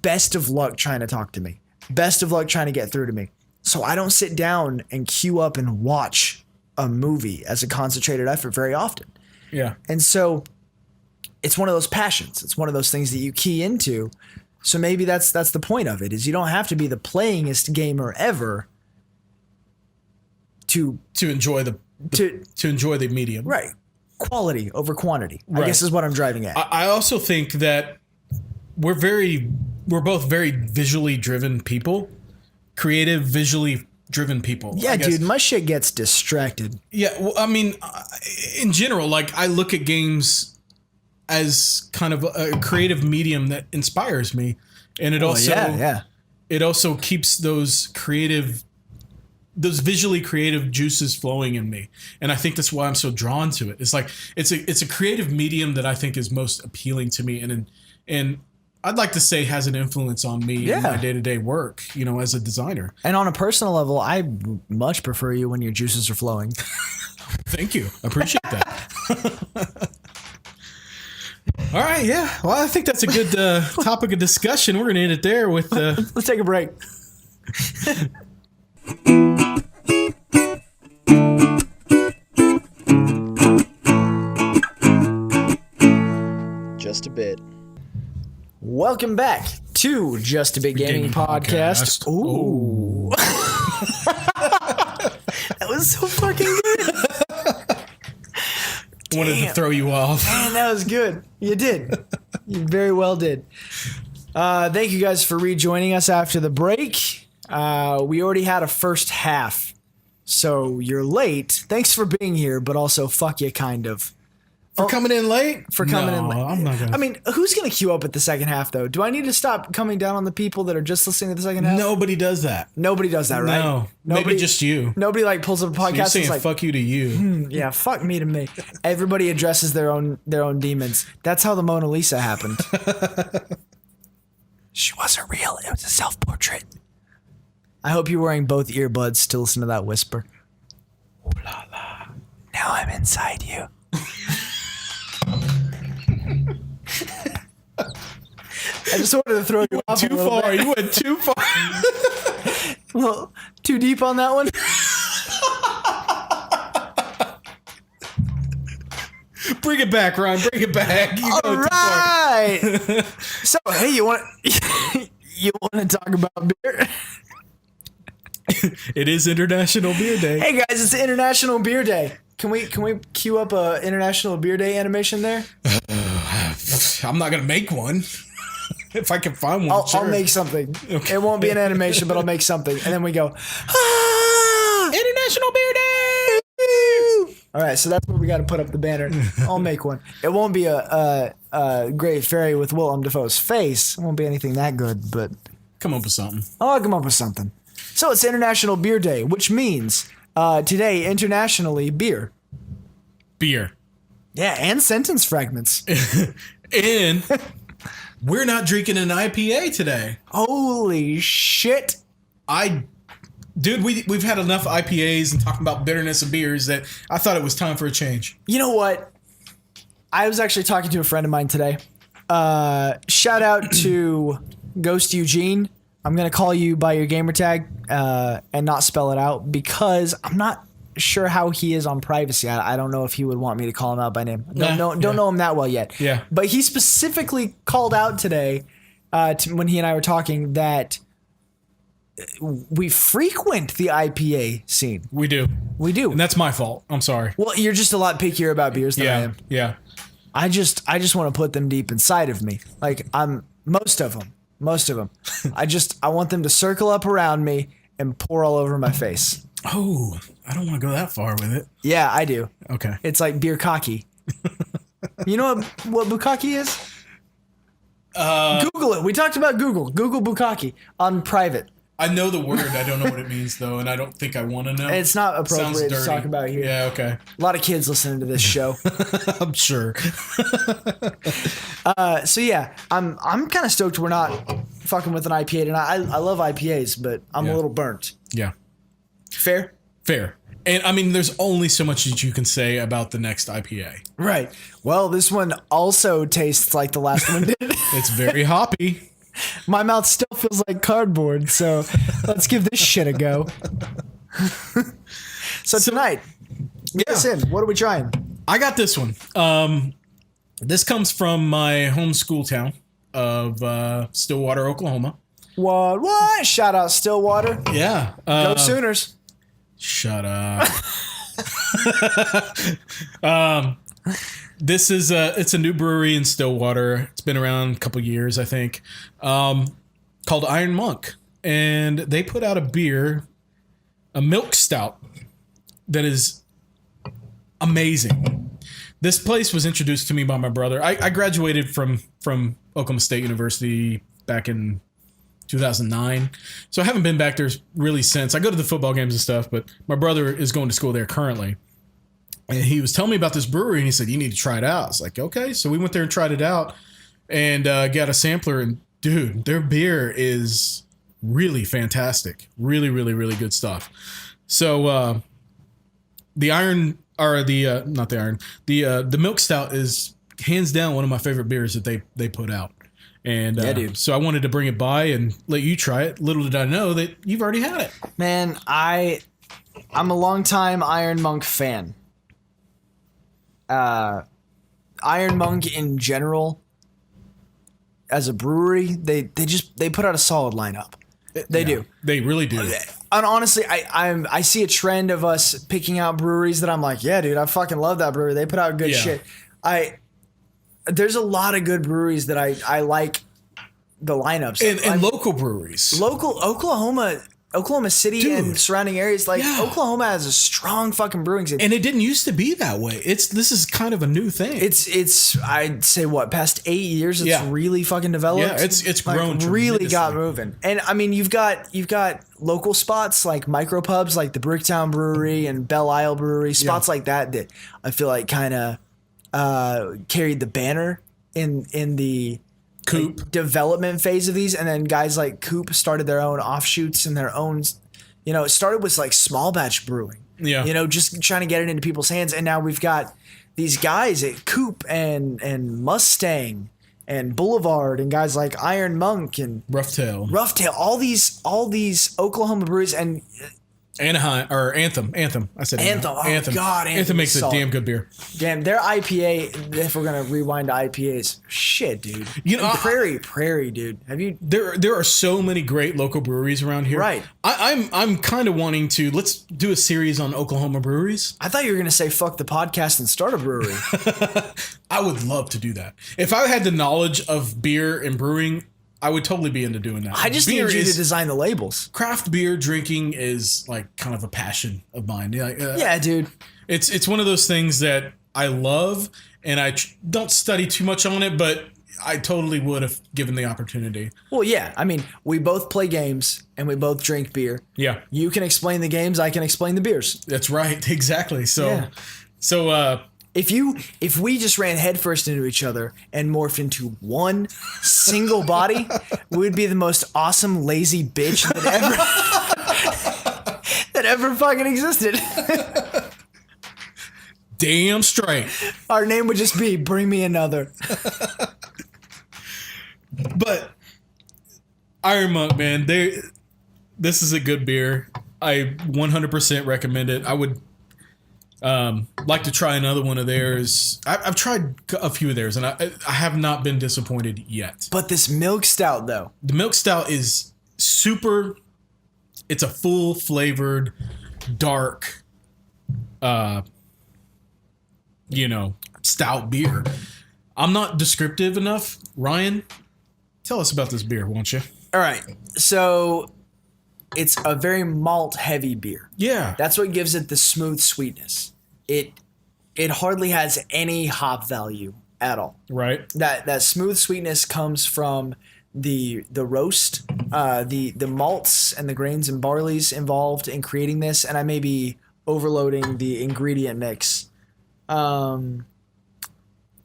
best of luck trying to talk to me. Best of luck trying to get through to me. So I don't sit down and queue up and watch a movie as a concentrated effort very often. Yeah. And so it's one of those passions. It's one of those things that you key into. So maybe that's the point of it, is you don't have to be the playingest gamer ever to enjoy the medium. Right. Quality over quantity, right. I guess is what I'm driving at. I also think that we're both very visually driven people, creative, visually driven people. Yeah, dude, my shit gets distracted. Yeah, well, I mean, in general, like I look at games as kind of a creative medium that inspires me, and it also keeps those visually creative juices flowing in me. And I think that's why I'm so drawn to it. It's like, it's a creative medium that I think is most appealing to me. And I'd like to say has an influence on me in my day-to-day work, as a designer. And on a personal level, I much prefer you when your juices are flowing. Thank you. I appreciate that. All right. Yeah. Well, I think that's a good topic of discussion. We're going to end it there with... Let's take a break. Just a bit. Welcome back to Just a Bit Gaming Podcast. Ooh. That was so fucking good. Wanted to throw you off. Man, that was good. You did. You very well did. Thank you guys for rejoining us after the break. We already had a first half, so you're late. Thanks for being here, but also fuck you, kind of. For coming in late? For coming in late. I'm not gonna. I mean, who's going to queue up at the second half, though? Do I need to stop coming down on the people that are just listening to the second half? Nobody does that. Nobody does that, right? No. Maybe just you. Nobody pulls up a podcast. So you're saying fuck you to you. Yeah, fuck me to me. Everybody addresses their own demons. That's how the Mona Lisa happened. She wasn't real. It was a self-portrait. I hope you're wearing both earbuds to listen to that whisper. Ooh la la. Now I'm inside you. I just wanted to throw you off too far. You went too far. Well, too deep on that one. Bring it back, Ryan. Bring it back. You All right. So, hey, you want to talk about beer? It is International Beer Day. Hey guys, it's International Beer Day. Can we queue up a International Beer Day animation there? I'm not gonna make one. If I can find one, I'll make something. Okay. It won't be an animation, but I'll make something, and then we go. International Beer Day. All right, so that's where we got to put up the banner. I'll make one. It won't be a Great Fairy with Willem Dafoe's face. It won't be anything that good, but come up with something. I'll come up with something. So it's International Beer Day, which means today internationally beer. Beer. Yeah, and sentence fragments. And we're not drinking an IPA today. Holy shit. Dude, we've had enough IPAs and talking about bitterness of beers that I thought it was time for a change. You know what? I was actually talking to a friend of mine today. Shout out to Ghost Eugene. I'm going to call you by your gamer tag and not spell it out because I'm not sure how he is on privacy. I don't know if he would want me to call him out by name. Don't know him that well yet. Yeah. But he specifically called out today when he and I were talking that we frequent the IPA scene. We do. And that's my fault. I'm sorry. Well, you're just a lot pickier about beers than I am. Yeah. I just want to put them deep inside of me. Like most of them. I want them to circle up around me and pour all over my face. Oh, I don't want to go that far with it. Yeah, I do. Okay. It's like beer cocky. You know what bukkake is? Google it. We talked about Google. Google bukkake on private. I know the word. I don't know what it means, though, and I don't think I want to know. It's not appropriate to talk about here. Yeah, okay. A lot of kids listening to this show. I'm sure. So yeah, I'm kind of stoked we're not fucking with an IPA tonight. I love IPAs, but I'm a little burnt. Yeah. Fair? Fair. And I mean, there's only so much that you can say about the next IPA. Right. Well, this one also tastes like the last one did. It's very hoppy. My mouth still feels like cardboard, so let's give this shit a go. So tonight, get us in. What are we trying? I got this one. This comes from my home school town of Stillwater, Oklahoma. What? Shout out Stillwater. Yeah. Go Sooners. Shut up. This is it's a new brewery in Stillwater. It's been around a couple years, I think, called Iron Monk. And they put out a beer, a milk stout, that is amazing. This place was introduced to me by my brother. I graduated from Oklahoma State University back in 2009. So I haven't been back there really since. I go to the football games and stuff, but my brother is going to school there currently. And he was telling me about this brewery, and he said, you need to try it out. It's like, okay. So we went there and tried it out and got a sampler. And, dude, their beer is really fantastic. Really, really, really good stuff. So the milk stout is hands down one of my favorite beers that they put out. And dude. So I wanted to bring it by and let you try it. Little did I know that you've already had it. Man, I'm a longtime Iron Monk fan. Iron Monk in general, as a brewery, they put out a solid lineup. They do. They really do. And honestly, I see a trend of us picking out breweries that I'm like, yeah, dude, I fucking love that brewery. They put out good shit. There's a lot of good breweries that I like the lineups. And local breweries. Oklahoma City, dude, and surrounding areas, Oklahoma has a strong fucking brewing scene. And it didn't used to be that way. This is kind of a new thing. It's I'd say past 8 years it's really fucking developed. Yeah, it's grown really got moving. And I mean you've got local spots like micropubs like the Bricktown Brewery and Belle Isle Brewery, spots like that I feel like kind of carried the banner in the Coop development phase of these, and then guys like Coop started their own offshoots and their own, it started with like small batch brewing, just trying to get it into people's hands, and now we've got these guys at Coop and Mustang and Boulevard and guys like Iron Monk and Roughtail, all these Oklahoma breweries and Anaheim or Anthem. I said Anthem. Anthem. Oh God, Anthem makes a damn good beer. Damn, their IPA. If we're gonna rewind to IPAs, shit, dude. Prairie, dude. Have you? There are so many great local breweries around here. Right. I'm kind of wanting to. Let's do a series on Oklahoma breweries. I thought you were gonna say fuck the podcast and start a brewery. I would love to do that. If I had the knowledge of beer and brewing, I would totally be into doing that. I just need you to design the labels. Craft beer drinking is like kind of a passion of mine. Yeah, dude. It's one of those things that I love, and I don't study too much on it, but I totally would have given the opportunity. Well, yeah. I mean, we both play games and we both drink beer. Yeah. You can explain the games. I can explain the beers. That's right. Exactly. So, if we just ran headfirst into each other and morphed into one single body, we would be the most awesome lazy bitch that ever fucking existed. Damn straight. Our name would just be Bring Me Another. But Iron Monk, man. This is a good beer. I 100% recommend it. I would like to try another one of theirs. I've tried a few of theirs, and I have not been disappointed yet. But this milk stout, though. The milk stout is super... It's a full-flavored, dark, stout beer. I'm not descriptive enough. Ryan, tell us about this beer, won't you? All right. So... It's a very malt-heavy beer. Yeah. That's what gives it the smooth sweetness. It hardly has any hop value at all. Right. That smooth sweetness comes from the roast, the malts and the grains and barleys involved in creating this, and I may be overloading the ingredient mix.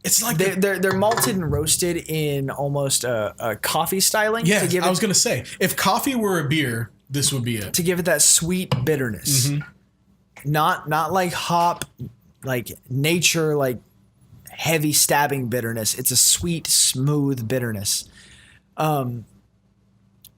It's like they're malted and roasted in almost a coffee styling. Yeah, I was gonna say, if coffee were a beer, this would be it. To give it that sweet bitterness. Mm-hmm. Not like hop, like nature, like heavy stabbing bitterness. It's a sweet, smooth bitterness.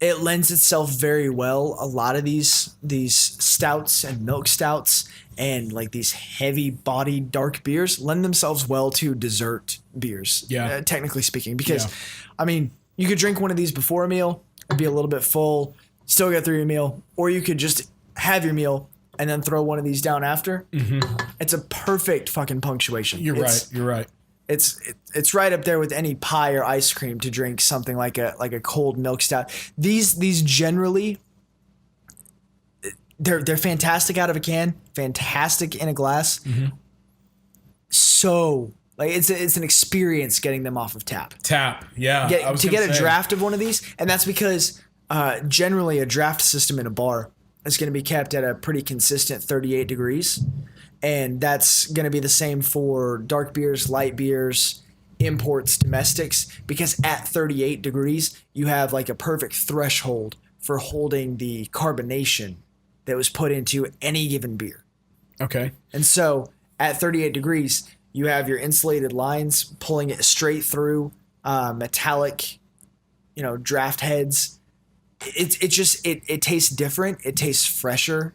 It lends itself very well. A lot of these stouts and milk stouts and like these heavy bodied dark beers lend themselves well to dessert beers. Yeah. Technically speaking, because I mean, you could drink one of these before a meal and be a little bit full, still get through your meal, or you could just have your meal and then throw one of these down after. Mm-hmm. It's a perfect fucking punctuation. You're right. It's right up there with any pie or ice cream to drink something like a cold milk stout. These generally they're fantastic out of a can, fantastic in a glass. Mm-hmm. So like it's an experience getting them off of tap. Yeah. To get a draft of one of these, and that's because generally a draft system in a bar is going to be kept at a pretty consistent 38 degrees. And that's going to be the same for dark beers, light beers, imports, domestics, because at 38 degrees, you have like a perfect threshold for holding the carbonation that was put into any given beer. Okay. And so at 38 degrees, you have your insulated lines pulling it straight through, metallic, draft heads. It tastes different. It tastes fresher.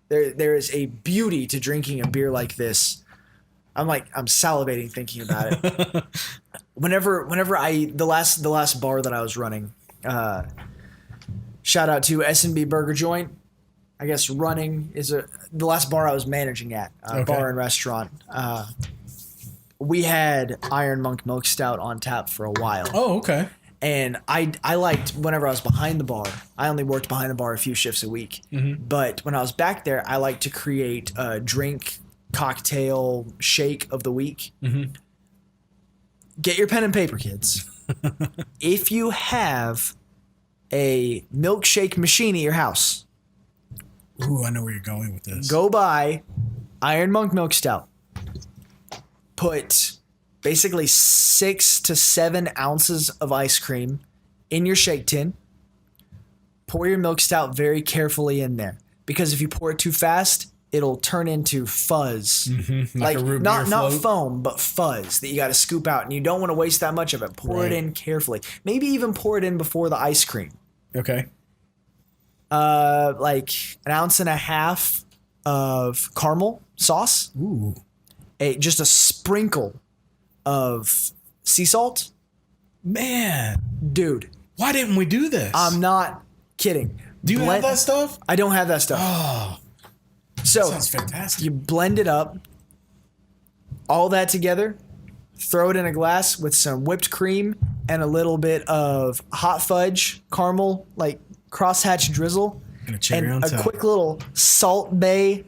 There is a beauty to drinking a beer like this. I'm salivating thinking about it. Whenever the last bar that I was running, shout out to S&B Burger Joint. I guess running is the last bar I was managing at, bar and restaurant. We had Iron Monk Milk Stout on tap for a while. Oh, okay. And I liked whenever I was behind the bar. I only worked behind the bar a few shifts a week. Mm-hmm. But when I was back there, I liked to create a drink, cocktail, shake of the week. Mm-hmm. Get your pen and paper, kids. If you have a milkshake machine at your house. Ooh, I know where you're going with this. Go buy Iron Monk Milk Stout. Put basically 6 to 7 ounces of ice cream in your shake tin. Pour your milk stout very carefully in there, because if you pour it too fast, it'll turn into fuzz. Mm-hmm. Like a root beer float. Not foam, but fuzz that you got to scoop out, and you don't want to waste that much of it. Pour it in carefully. Maybe even pour it in before the ice cream. Okay. Like 1.5 ounces of caramel sauce. Ooh. Just a sprinkle of sea salt. Man. Dude. Why didn't we do this? I'm not kidding. Do you have that stuff? I don't have that stuff. Oh. So that sounds fantastic. You blend it up, all that together, throw it in a glass with some whipped cream and a little bit of hot fudge, caramel, like crosshatch drizzle, and a cherry on top. A quick little Salt Bay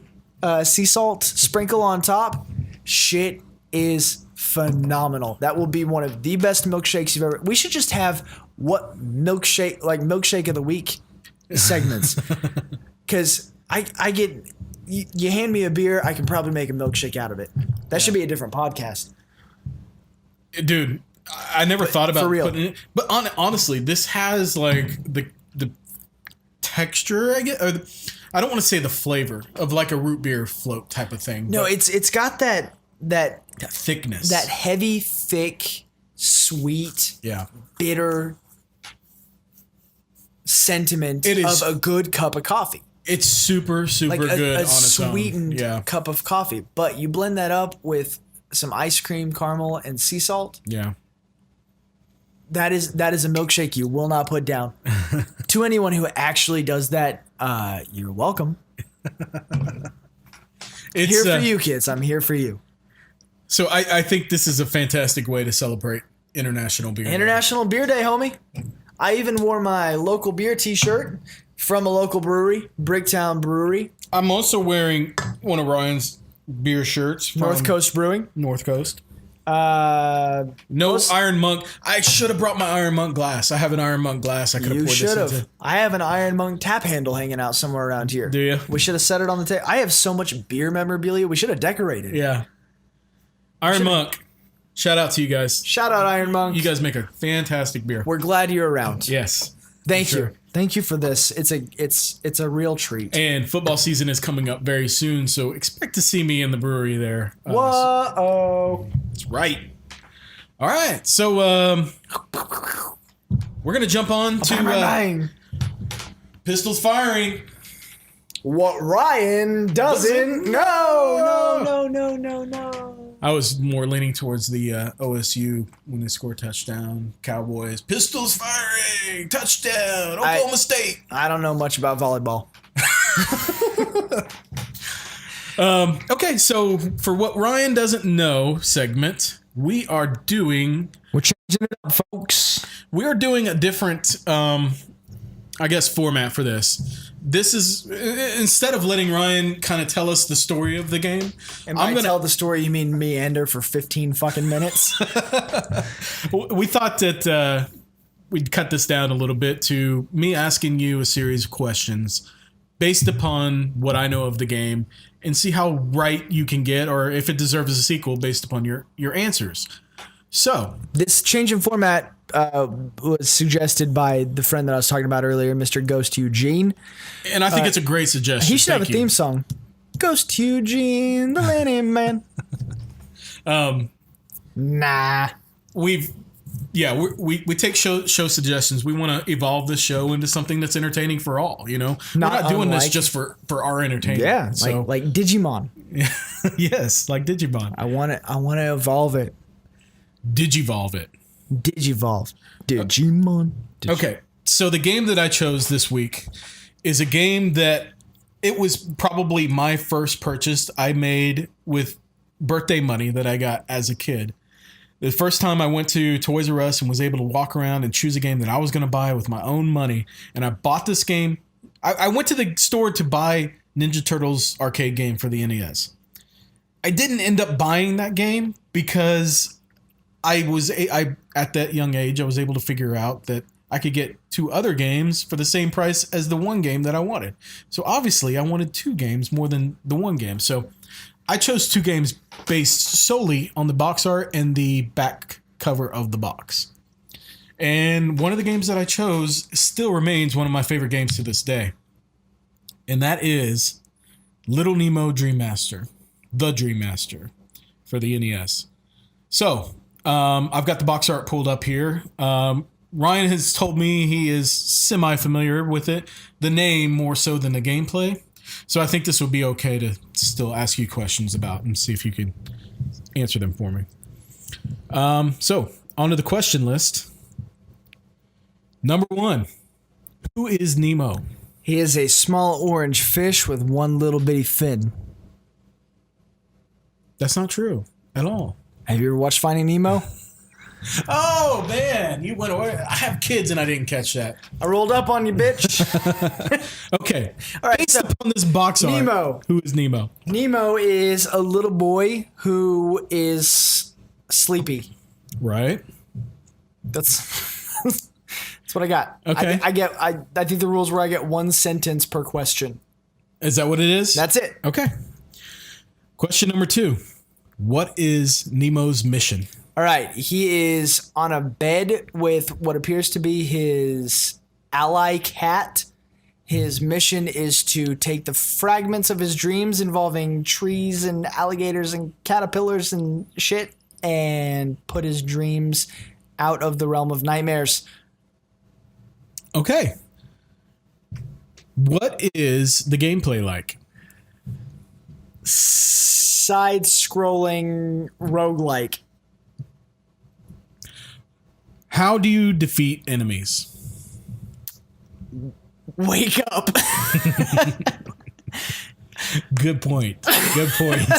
sea salt sprinkle on top. Shit is phenomenal. That will be one of the best milkshakes you've ever. We should just have milkshake of the week segments, because I get you hand me a beer, I can probably make a milkshake out of it. That should be a different podcast, dude. I never thought about putting it, but honestly, this has like the texture, I guess, or I don't want to say the flavor of like a root beer float type of thing. No, it's got that thickness, that heavy, thick, sweet, bitter sentiment of a good cup of coffee. It's super, super like good a on its sweetened own. cup of coffee. But you blend that up with some ice cream, caramel, and sea salt. Yeah. That is a milkshake you will not put down. To anyone who actually does that, you're welcome. It's here for you, kids. I'm here for you. So I think this is a fantastic way to celebrate International Beer Day. International Beer Day, homie. I even wore my local beer t-shirt from a local brewery, Bricktown Brewery. I'm also wearing one of Ryan's beer shirts from North Coast Brewing. North Coast. Iron Monk. I should have brought my Iron Monk glass. I have an Iron Monk glass. I could have poured this into. I have an Iron Monk tap handle hanging out somewhere around here. Do you? We should have set it on the table. I have so much beer memorabilia. We should have decorated. Yeah. Iron Monk. Shout out to you guys. Shout out Iron Monk. You guys make a fantastic beer. We're glad you're around. Yes. Thank you. Thank you for this. It's a real treat. And football season is coming up very soon, so expect to see me in the brewery there. Whoa. That's right. All right. So we're going to jump on to Pistols Firing. What Ryan doesn't know. No. I was more leaning towards the OSU when they score touchdown. Cowboys, Pistols Firing, touchdown, Oklahoma State. I don't know much about volleyball. Okay, so for What Ryan Doesn't Know segment, we're changing it up, folks. We are doing a different, format for this. This is, instead of letting Ryan kind of tell us the story of the game. I'm going to tell the story, you mean meander for 15 fucking minutes? We thought that we'd cut this down a little bit to me asking you a series of questions based upon what I know of the game and see how right you can get or if it deserves a sequel based upon your answers. So this change in format was suggested by the friend that I was talking about earlier, Mr. Ghost Eugene. And I think it's a great suggestion. He should have a theme song. Ghost Eugene, the Lenny Man. Nah. We take show suggestions. We want to evolve this show into something that's entertaining for all, you know? We're not doing this just for our entertainment. Yeah, so, like Digimon. Yes, like Digimon. I want to evolve it. Digivolve it. Digivolve. Digimon. Okay, so the game that I chose this week is a game that it was probably my first purchase I made with birthday money that I got as a kid. The first time I went to Toys R Us and was able to walk around and choose a game that I was going to buy with my own money. And I bought this game. I went to the store to buy Ninja Turtles arcade game for the NES. I didn't end up buying that game because I at that young age, I was able to figure out that I could get 2 other games for the same price as the one game that I wanted. So obviously I wanted 2 games more than the one game. So I chose 2 games based solely on the box art and the back cover of the box. And one of the games that I chose still remains one of my favorite games to this day. And that is Little Nemo Dream Master, the Dream Master for the NES. So I've got the box art pulled up here. Ryan has told me he is semi-familiar with it, the name more so than the gameplay. So I think this will be okay to still ask you questions about and see if you can answer them for me. So onto the question list. Number 1, who is Nemo? He is a small orange fish with one little bitty fin. That's not true at all. Have you ever watched Finding Nemo? Oh, man. You went away. I have kids and I didn't catch that. I rolled up on you, bitch. Okay. All right. Based upon this box art, Nemo. Who is Nemo? Nemo is a little boy who is sleepy. Right. That's what I got. Okay. I think the rules were I get 1 sentence per question. Is that what it is? That's it. Okay. Question number 2. What is Nemo's mission? All right. He is on a bed with what appears to be his ally cat. His mission is to take the fragments of his dreams involving trees and alligators and caterpillars and shit and put his dreams out of the realm of nightmares. Okay. What is the gameplay like? Side-scrolling roguelike. How do you defeat enemies? Wake up. Good point. Good point.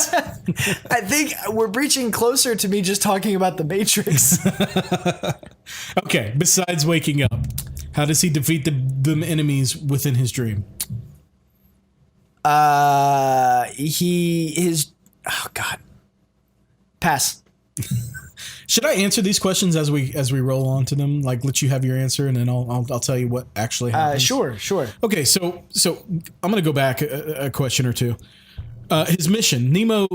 I think we're breaching closer to me just talking about the Matrix. Okay, besides waking up, how does he defeat the enemies within his dream? Oh God. Pass. Should I answer these questions as we roll on to them? Like, let you have your answer, and then I'll tell you what actually happened. Sure. Okay, so I'm gonna go back a question or two. His mission. Nemo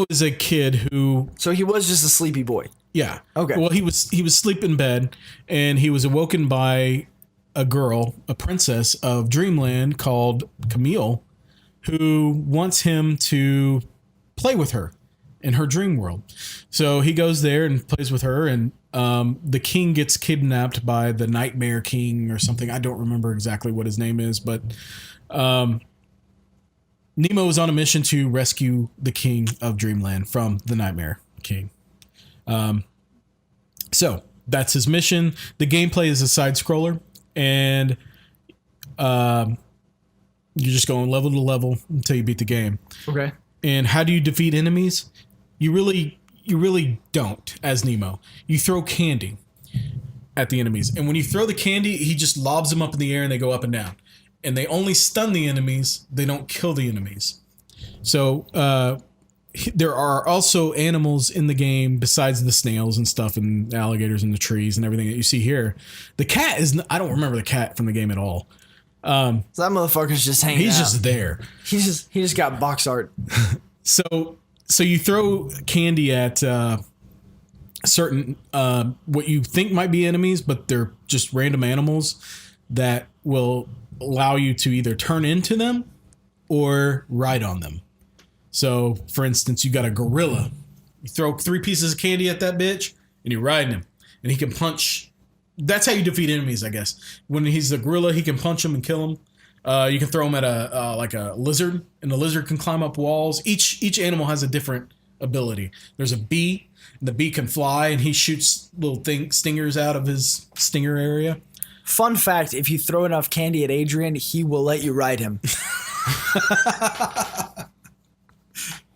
is a kid who. So he was just a sleepy boy. Yeah. Okay. Well, he was asleep in bed, and he was awoken by a girl, a princess of Dreamland called Camille, who wants him to play with her in her dream world. So he goes there and plays with her, and the king gets kidnapped by the Nightmare King or something. I don't remember exactly what his name is, but Nemo is on a mission to rescue the king of Dreamland from the Nightmare King. So that's his mission. The gameplay is a side scroller, and you're just going level to level until you beat the game. Okay. And how do you defeat enemies? You really don't, as Nemo. You throw candy at the enemies. And when you throw the candy, he just lobs them up in the air and they go up and down. And they only stun the enemies. They don't kill the enemies. So there are also animals in the game besides the snails and stuff and alligators in the trees and everything that you see here. The cat is... I don't remember the cat from the game at all. So that motherfucker's just hanging out. He's just there. He just got box art. So you throw candy at certain what you think might be enemies, but they're just random animals that will allow you to either turn into them or ride on them. So, for instance, you got a gorilla. You throw 3 pieces of candy at that bitch, and you're riding him, and he can punch. That's how you defeat enemies, I guess. When he's a gorilla, he can punch him and kill him. You can throw them at a lizard, and the lizard can climb up walls. Each animal has a different ability. There's a bee, and the bee can fly, and he shoots little stingers out of his stinger area. Fun fact, if you throw enough candy at Adrian, he will let you ride him.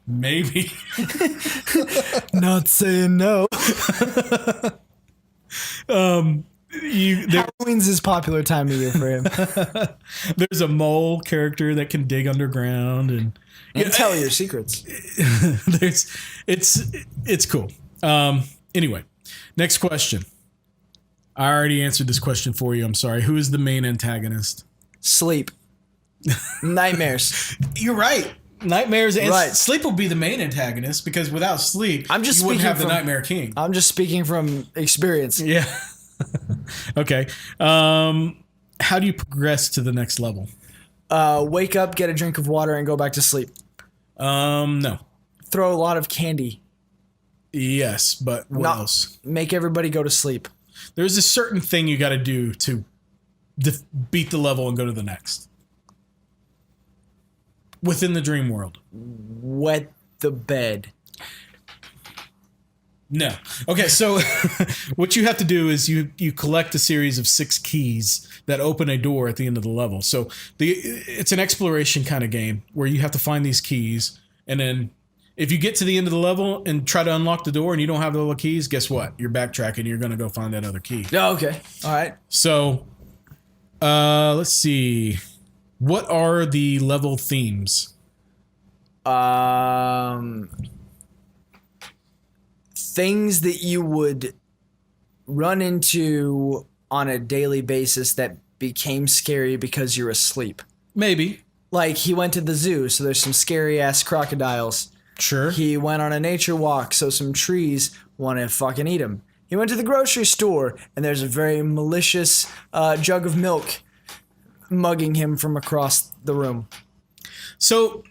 Maybe. Not saying no. Halloween's his popular time of year for him. There's a mole character that can dig underground and tell your secrets. It's cool. Anyway, next question. I already answered this question for you. I'm sorry. Who is the main antagonist? Sleep. Nightmares. You're right. Nightmares and sleep will be the main antagonist because without sleep, you wouldn't have the Nightmare King. I'm just speaking from experience. Yeah. Okay. How do you progress to the next level? Wake up, get a drink of water, and go back to sleep. No. Throw a lot of candy. Yes, but what else? Make everybody go to sleep. There's a certain thing you got to do to beat the level and go to the next. Within the dream world. Wet the bed. No. Okay, so what you have to do is you collect a series of 6 keys that open a door at the end of the level. So it's an exploration kind of game where you have to find these keys, and then if you get to the end of the level and try to unlock the door and you don't have the little keys, guess what? You're backtracking. You're going to go find that other key. Oh, okay. All right. So let's see. What are the level themes? Things that you would run into on a daily basis that became scary because you're asleep. Maybe. Like he went to the zoo, so there's some scary ass crocodiles. Sure. He went on a nature walk, so some trees want to fucking eat him. He went to the grocery store, and there's a very malicious jug of milk mugging him from across the room. So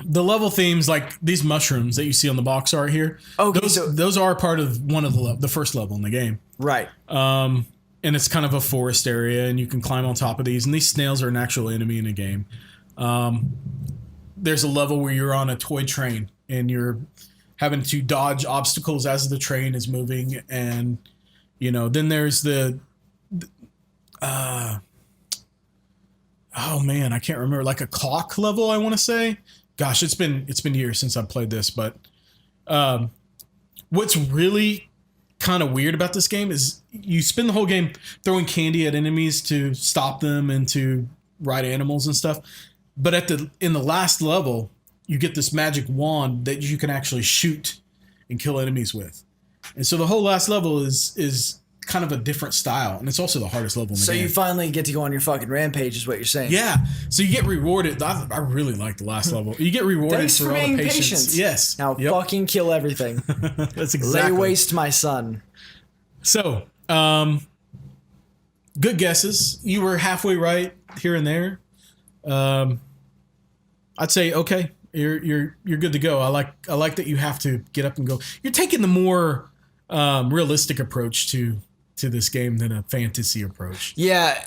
the level themes, like these mushrooms that you see on the box art here, okay, those are part of one of the first level in the game. Right. and it's kind of a forest area, and you can climb on top of these. And these snails are an actual enemy in the game. There's a level where you're on a toy train, and you're having to dodge obstacles as the train is moving. And, you know, then there's oh man, I can't remember, like a clock level, I want to say. Gosh, it's been years since I've played this, but what's really kind of weird about this game is you spend the whole game throwing candy at enemies to stop them and to ride animals and stuff. But in the last level, you get this magic wand that you can actually shoot and kill enemies with. And so the whole last level is kind of a different style, and it's also the hardest level in the game. So you finally get to go on your fucking rampage, is what you're saying. Yeah. So you get rewarded. I really like the last level. You get rewarded for all the patience. Yes. Now fucking kill everything. That's exactly. Lay waste my son. So, good guesses. You were halfway right here and there. I'd say okay. You're good to go. I like that you have to get up and go. You're taking the more realistic approach to this game than a fantasy approach. Yeah.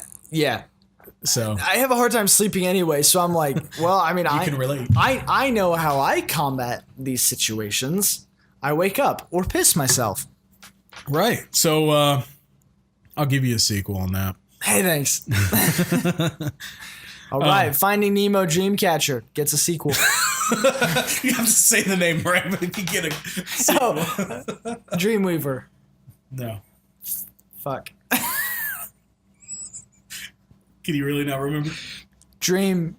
So I have a hard time sleeping anyway, so I'm like, well, I mean, I can relate. I know how I combat these situations. I wake up or piss myself. Right. So I'll give you a sequel on that. Hey, thanks. All right, Finding Nemo Dreamcatcher gets a sequel. You have to say the name right, but if you get a sequel. Dreamweaver. No. Fuck. Can you really not remember? Dream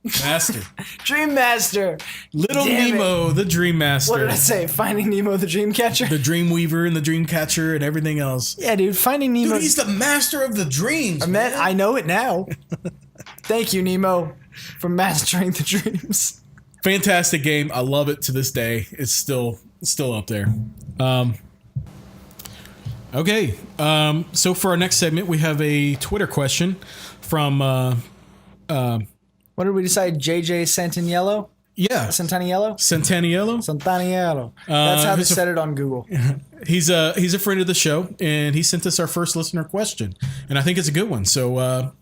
Master. Dream Master. Little Nemo, the Dream Master. What did I say? Finding Nemo, the Dreamcatcher? The Dreamweaver and the Dreamcatcher and everything else. Yeah, dude. Finding Nemo. Dude, he's the master of the dreams. I know it now. Thank you, Nemo, for mastering the dreams. Fantastic game. I love it to this day. It's still up there. Okay. So for our next segment, we have a Twitter question from what did we decide? JJ Santaniello? Yeah. Santaniello? Santaniello. That's how they said it on Google. He's a friend of the show, and he sent us our first listener question, and I think it's a good one. So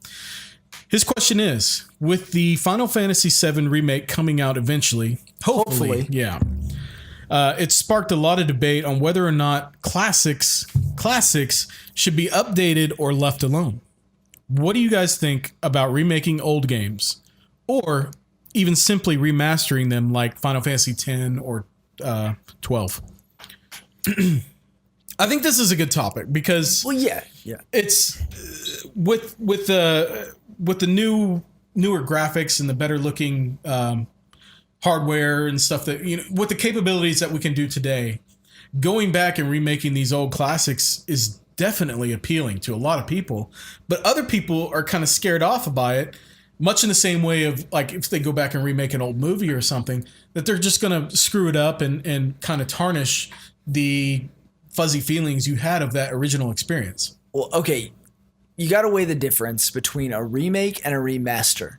his question is, with the Final Fantasy VII remake coming out eventually, hopefully. Yeah. It sparked a lot of debate on whether or not classics should be updated or left alone. What do you guys think about remaking old games, or even simply remastering them like Final Fantasy X or 12? I think this is a good topic because it's with the newer graphics and the better looking hardware and stuff that, you know, with the capabilities that we can do today, going back and remaking these old classics is definitely appealing to a lot of people, but other people are kind of scared off by it, much in the same way of like if they go back and remake an old movie or something, that they're just going to screw it up and kind of tarnish the fuzzy feelings you had of that original experience. Well, okay, you got to weigh the difference between a remake and a remaster.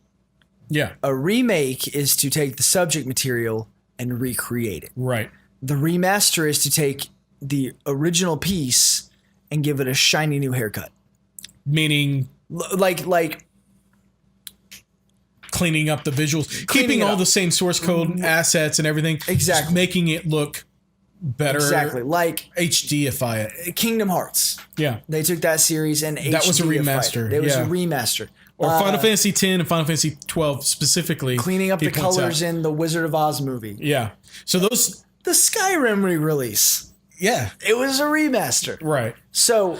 Yeah. A remake is to take the subject material and recreate it. Right. The remaster is to take the original piece and give it a shiny new haircut. Meaning like cleaning up the visuals, keeping all the same source code assets and everything. Exactly. Just making it look better. Exactly. Like HDify it. Kingdom Hearts. Yeah. They took that series and HDified that was a remaster. It was a remaster. Or Final Fantasy X and Final Fantasy 12 specifically. Cleaning up the colors in the Wizard of Oz movie. Yeah. So those... The Skyrim re-release. Yeah. It was a remaster. Right. So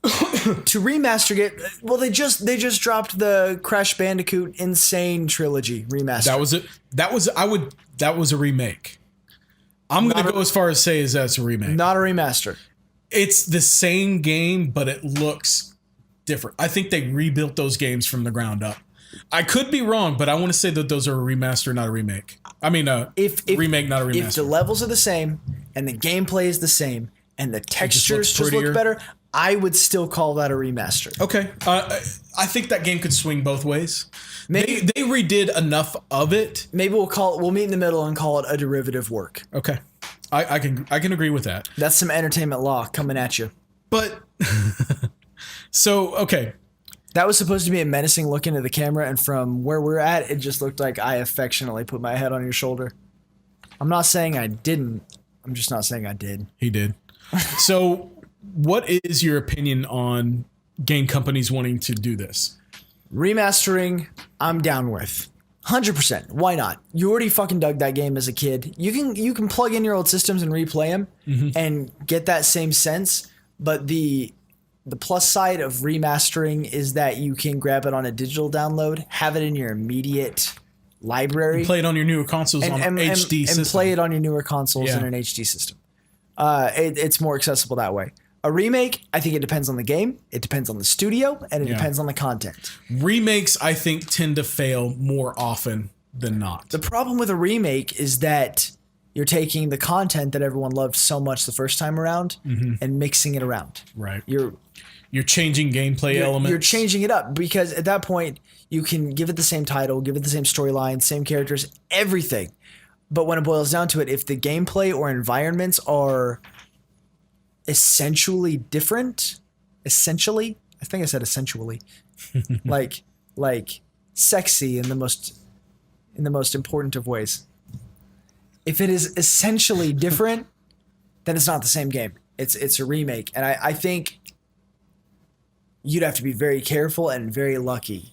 to remaster it, well, they just dropped the Crash Bandicoot Insane Trilogy remaster. That was it. That was a remake. I'm going to go as far as say is that's a remake. Not a remaster. It's the same game, but it looks different. I think they rebuilt those games from the ground up. I could be wrong, but I want to say that those are a remaster, not a remake. I mean, remake, not a remaster. If the levels are the same and the gameplay is the same and the textures just look better, I would still call that a remaster. Okay. I think that game could swing both ways. Maybe they redid enough of it. Maybe we'll meet in the middle and call it a derivative work. Okay. I can agree with that. That's some entertainment law coming at you. But so, okay. That was supposed to be a menacing look into the camera, and from where we're at, it just looked like I affectionately put my head on your shoulder. I'm not saying I didn't. I'm just not saying I did. He did. So, what is your opinion on game companies wanting to do this? Remastering, I'm down with. 100%. Why not? You already fucking dug that game as a kid. You can plug in your old systems and replay them and get that same sense, but the plus side of remastering is that you can grab it on a digital download, have it in your immediate library. And play it on your newer consoles on an HD system. And play it on your newer consoles in an HD system. It's more accessible that way. A remake, I think it depends on the game, it depends on the studio, and it depends on the content. Remakes, I think, tend to fail more often than not. The problem with a remake is that you're taking the content that everyone loved so much the first time around and mixing it around. Right. You're changing gameplay elements. You're changing it up because at that point, you can give it the same title, give it the same storyline, same characters, everything. But when it boils down to it, if the gameplay or environments are essentially different, I think I said essentially, like sexy in the most important of ways. If it is essentially different, then it's not the same game. It's a remake, and I think you'd have to be very careful and very lucky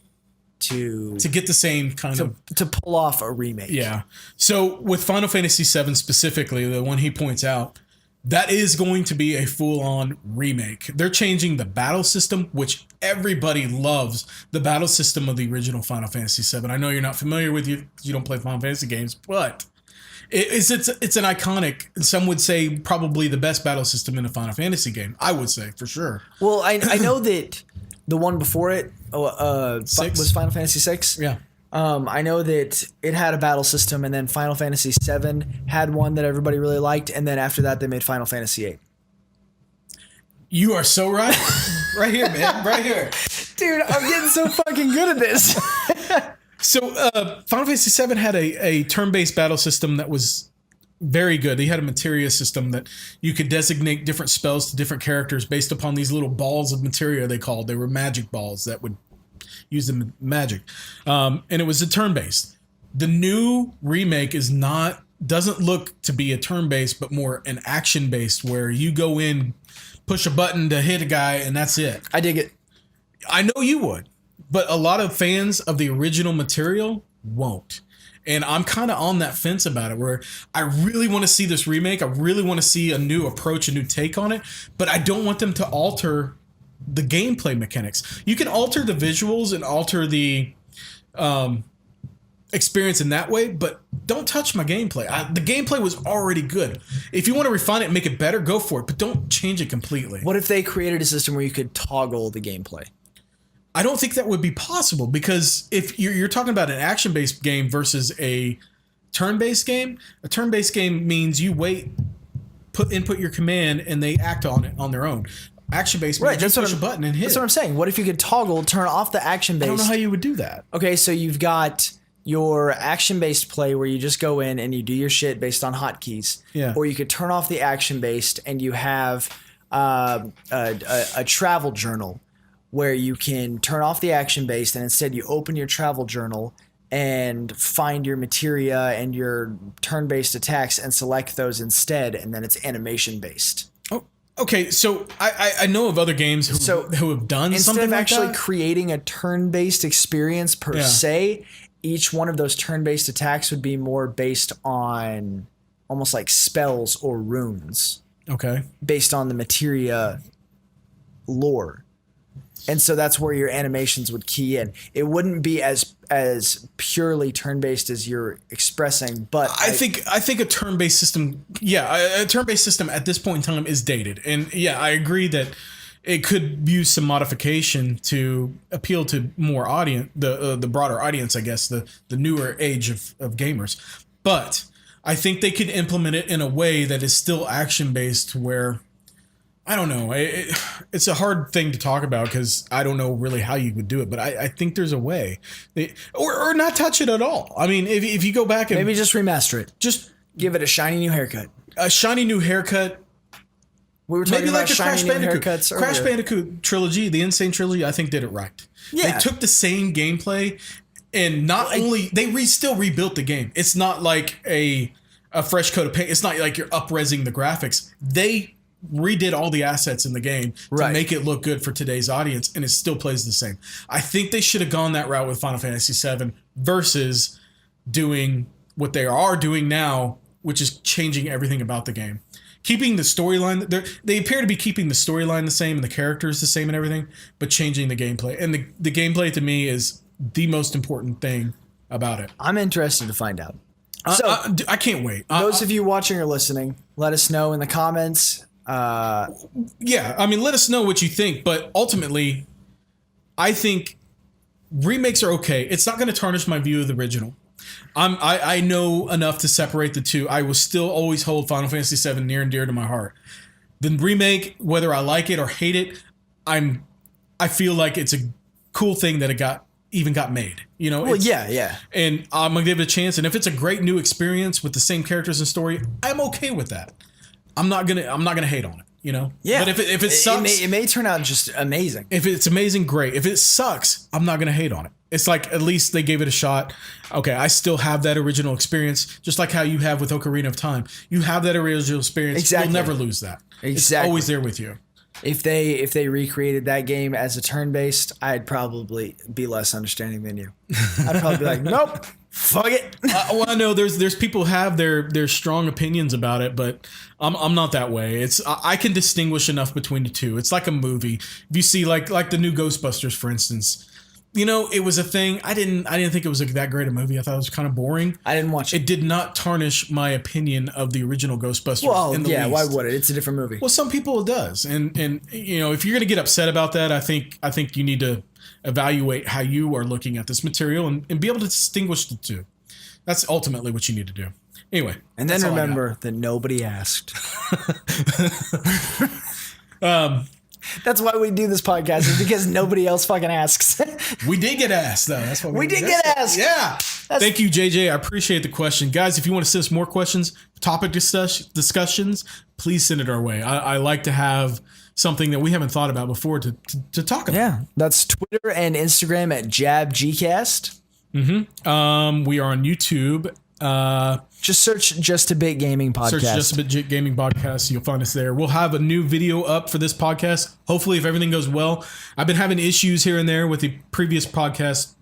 to get the same kind of to pull off a remake. Yeah. So with Final Fantasy VII specifically, the one he points out, that is going to be a full-on remake. They're changing the battle system, which everybody loves, the battle system of the original Final Fantasy VII. I know you're not familiar with you don't play Final Fantasy games, but it's an iconic, some would say probably the best battle system in a Final Fantasy game. I would say, for sure. Well, I know that the one before it was Final Fantasy VI. Yeah. I know that it had a battle system, and then Final Fantasy VII had one that everybody really liked, and then after that, they made Final Fantasy VIII. You are so right. Right here, man. Right here. Dude, I'm getting so fucking good at this. So, Final Fantasy VII had a turn-based battle system that was very good. They had a materia system that you could designate different spells to different characters based upon these little balls of materia they were magic balls that would use them in magic. And it was a turn-based. The new remake doesn't look to be a turn-based, but more an action-based where you go in, push a button to hit a guy, and that's it. I dig it. I know you would, but a lot of fans of the original material won't. And I'm kind of on that fence about it, where I really want to see this remake. I really want to see a new approach, a new take on it, but I don't want them to alter the gameplay mechanics. You can alter the visuals and alter the experience in that way, but don't touch my gameplay. The gameplay was already good. If you want to refine it and make it better, go for it, but don't change it completely. What if they created a system where you could toggle the gameplay? I don't think that would be possible, because if you're talking about an action-based game versus a turn-based game, a turn-based game means you wait, input your command, and they act on it on their own. Action-based means you push a button and hit. That's what I'm saying. What if you could turn off the action-based? I don't know how you would do that. Okay, so you've got your action-based play where you just go in and you do your shit based on hotkeys. Yeah. Or you could turn off the action-based and you have a travel journal where you can turn off the action-based and instead you open your travel journal and find your materia and your turn-based attacks and select those instead, and then it's animation-based. Oh, okay. So I know of other games who have done something like that. Instead of actually creating a turn-based experience per se, each one of those turn-based attacks would be more based on almost like spells or runes. Okay. Based on the materia lore. And so that's where your animations would key in. It wouldn't be as purely turn-based as you're expressing, but I think a turn-based system, a turn-based system at this point in time is dated. And I agree that it could use some modification to appeal to more audience, the broader audience, I guess, the newer age of gamers. But I think they could implement it in a way that is still action-based, where I don't know. It's a hard thing to talk about because I don't know really how you would do it, but I think there's a way. Or not touch it at all. I mean, if you go back and maybe just remaster it. Just give it a shiny new haircut. A shiny new haircut We were talking maybe about like the shiny new haircuts earlier. Crash Bandicoot trilogy, the Insane trilogy, I think did it right. Yeah. They took the same gameplay and not only they still rebuilt the game. It's not like a fresh coat of paint. It's not like you're up-resing the graphics. They redid all the assets in the game to make it look good for today's audience, and it still plays the same. I think they should have gone that route with Final Fantasy VII versus doing what they are doing now, which is changing everything about the game. Keeping the storyline, they appear to be keeping the storyline the same and the characters the same and everything, but changing the gameplay. And the gameplay to me is the most important thing about it. I'm interested to find out. So I can't wait. Those of you watching or listening, let us know in the comments. Yeah, I mean, let us know what you think. But ultimately, I think remakes are okay. It's not going to tarnish my view of the original. I know enough to separate the two. I will still always hold Final Fantasy VII near and dear to my heart. The remake, whether I like it or hate it, I feel like it's a cool thing that it got made. You know? Well, yeah. And I'm gonna give it a chance. And if it's a great new experience with the same characters and story, I'm okay with that. I'm not gonna hate on it. You know? Yeah. But if it sucks, it may turn out just amazing. If it's amazing, great. If it sucks, I'm not gonna hate on it. It's like, at least they gave it a shot. Okay, I still have that original experience, just like how you have with Ocarina of Time. You have that original experience. Exactly. You'll never lose that. Exactly. It's always there with you. If they recreated that game as a turn-based, I'd probably be less understanding than you. I'd probably be like, nope, fuck it. Well, I know there's people have their strong opinions about it, but I'm not that way. I can distinguish enough between the two. It's like a movie. If you see like the new Ghostbusters, for instance. You know, it was a thing. I didn't think it was that great a movie. I thought it was kind of boring. I didn't watch it. It did not tarnish my opinion of the original Ghostbusters. Well, in the least. Why would it? It's a different movie. Well, some people it does, and you know, if you're going to get upset about that, I think you need to evaluate how you are looking at this material and be able to distinguish the two. That's ultimately what you need to do. Anyway, and then remember that nobody asked. That's why we do this podcast, is because nobody else fucking asks. We did get asked, though. That's what we did get asked. Yeah. Thank you, JJ. I appreciate the question. Guys, if you want to send us more questions, topic discussions, please send it our way. I like to have something that we haven't thought about before to talk about. Yeah. That's Twitter and Instagram at JabGcast. Mm-hmm. We are on YouTube. Just search Just a Bit Gaming Podcast. Search Just a Bit Gaming Podcast. You'll find us there. We'll have a new video up for this podcast. Hopefully, if everything goes well. I've been having issues here and there with the previous podcast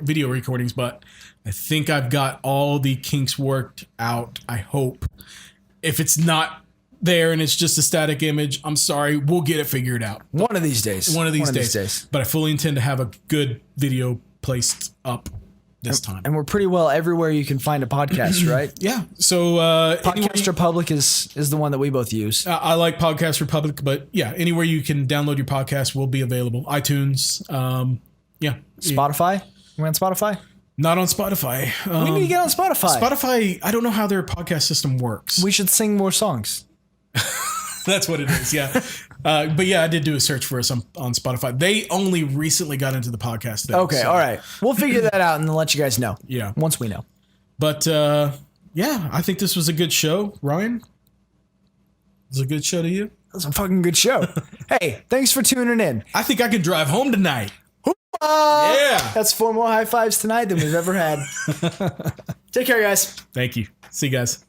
video recordings, but I think I've got all the kinks worked out. I hope. If it's not there and it's just a static image, I'm sorry. We'll get it figured out. One of these days. One of these days. But I fully intend to have a good video placed up this time. And we're pretty well everywhere you can find a podcast, right? Yeah. So Podcast Republic is the one that we both use. I like Podcast Republic, but yeah, anywhere you can download your podcast will be available. iTunes. Yeah. Spotify? We're on Spotify? Not on Spotify. We need to get on Spotify. Spotify, I don't know how their podcast system works. We should sing more songs. That's what it is, yeah. But yeah, I did do a search for us on Spotify. They only recently got into the podcast thing. Okay, all right. We'll figure that out and then let you guys know. Yeah. Once we know. But yeah, I think this was a good show. Ryan? It was a good show to you? It was a fucking good show. Hey, thanks for tuning in. I think I can drive home tonight. Yeah. That's 4 more high fives tonight than we've ever had. Take care, guys. Thank you. See you guys.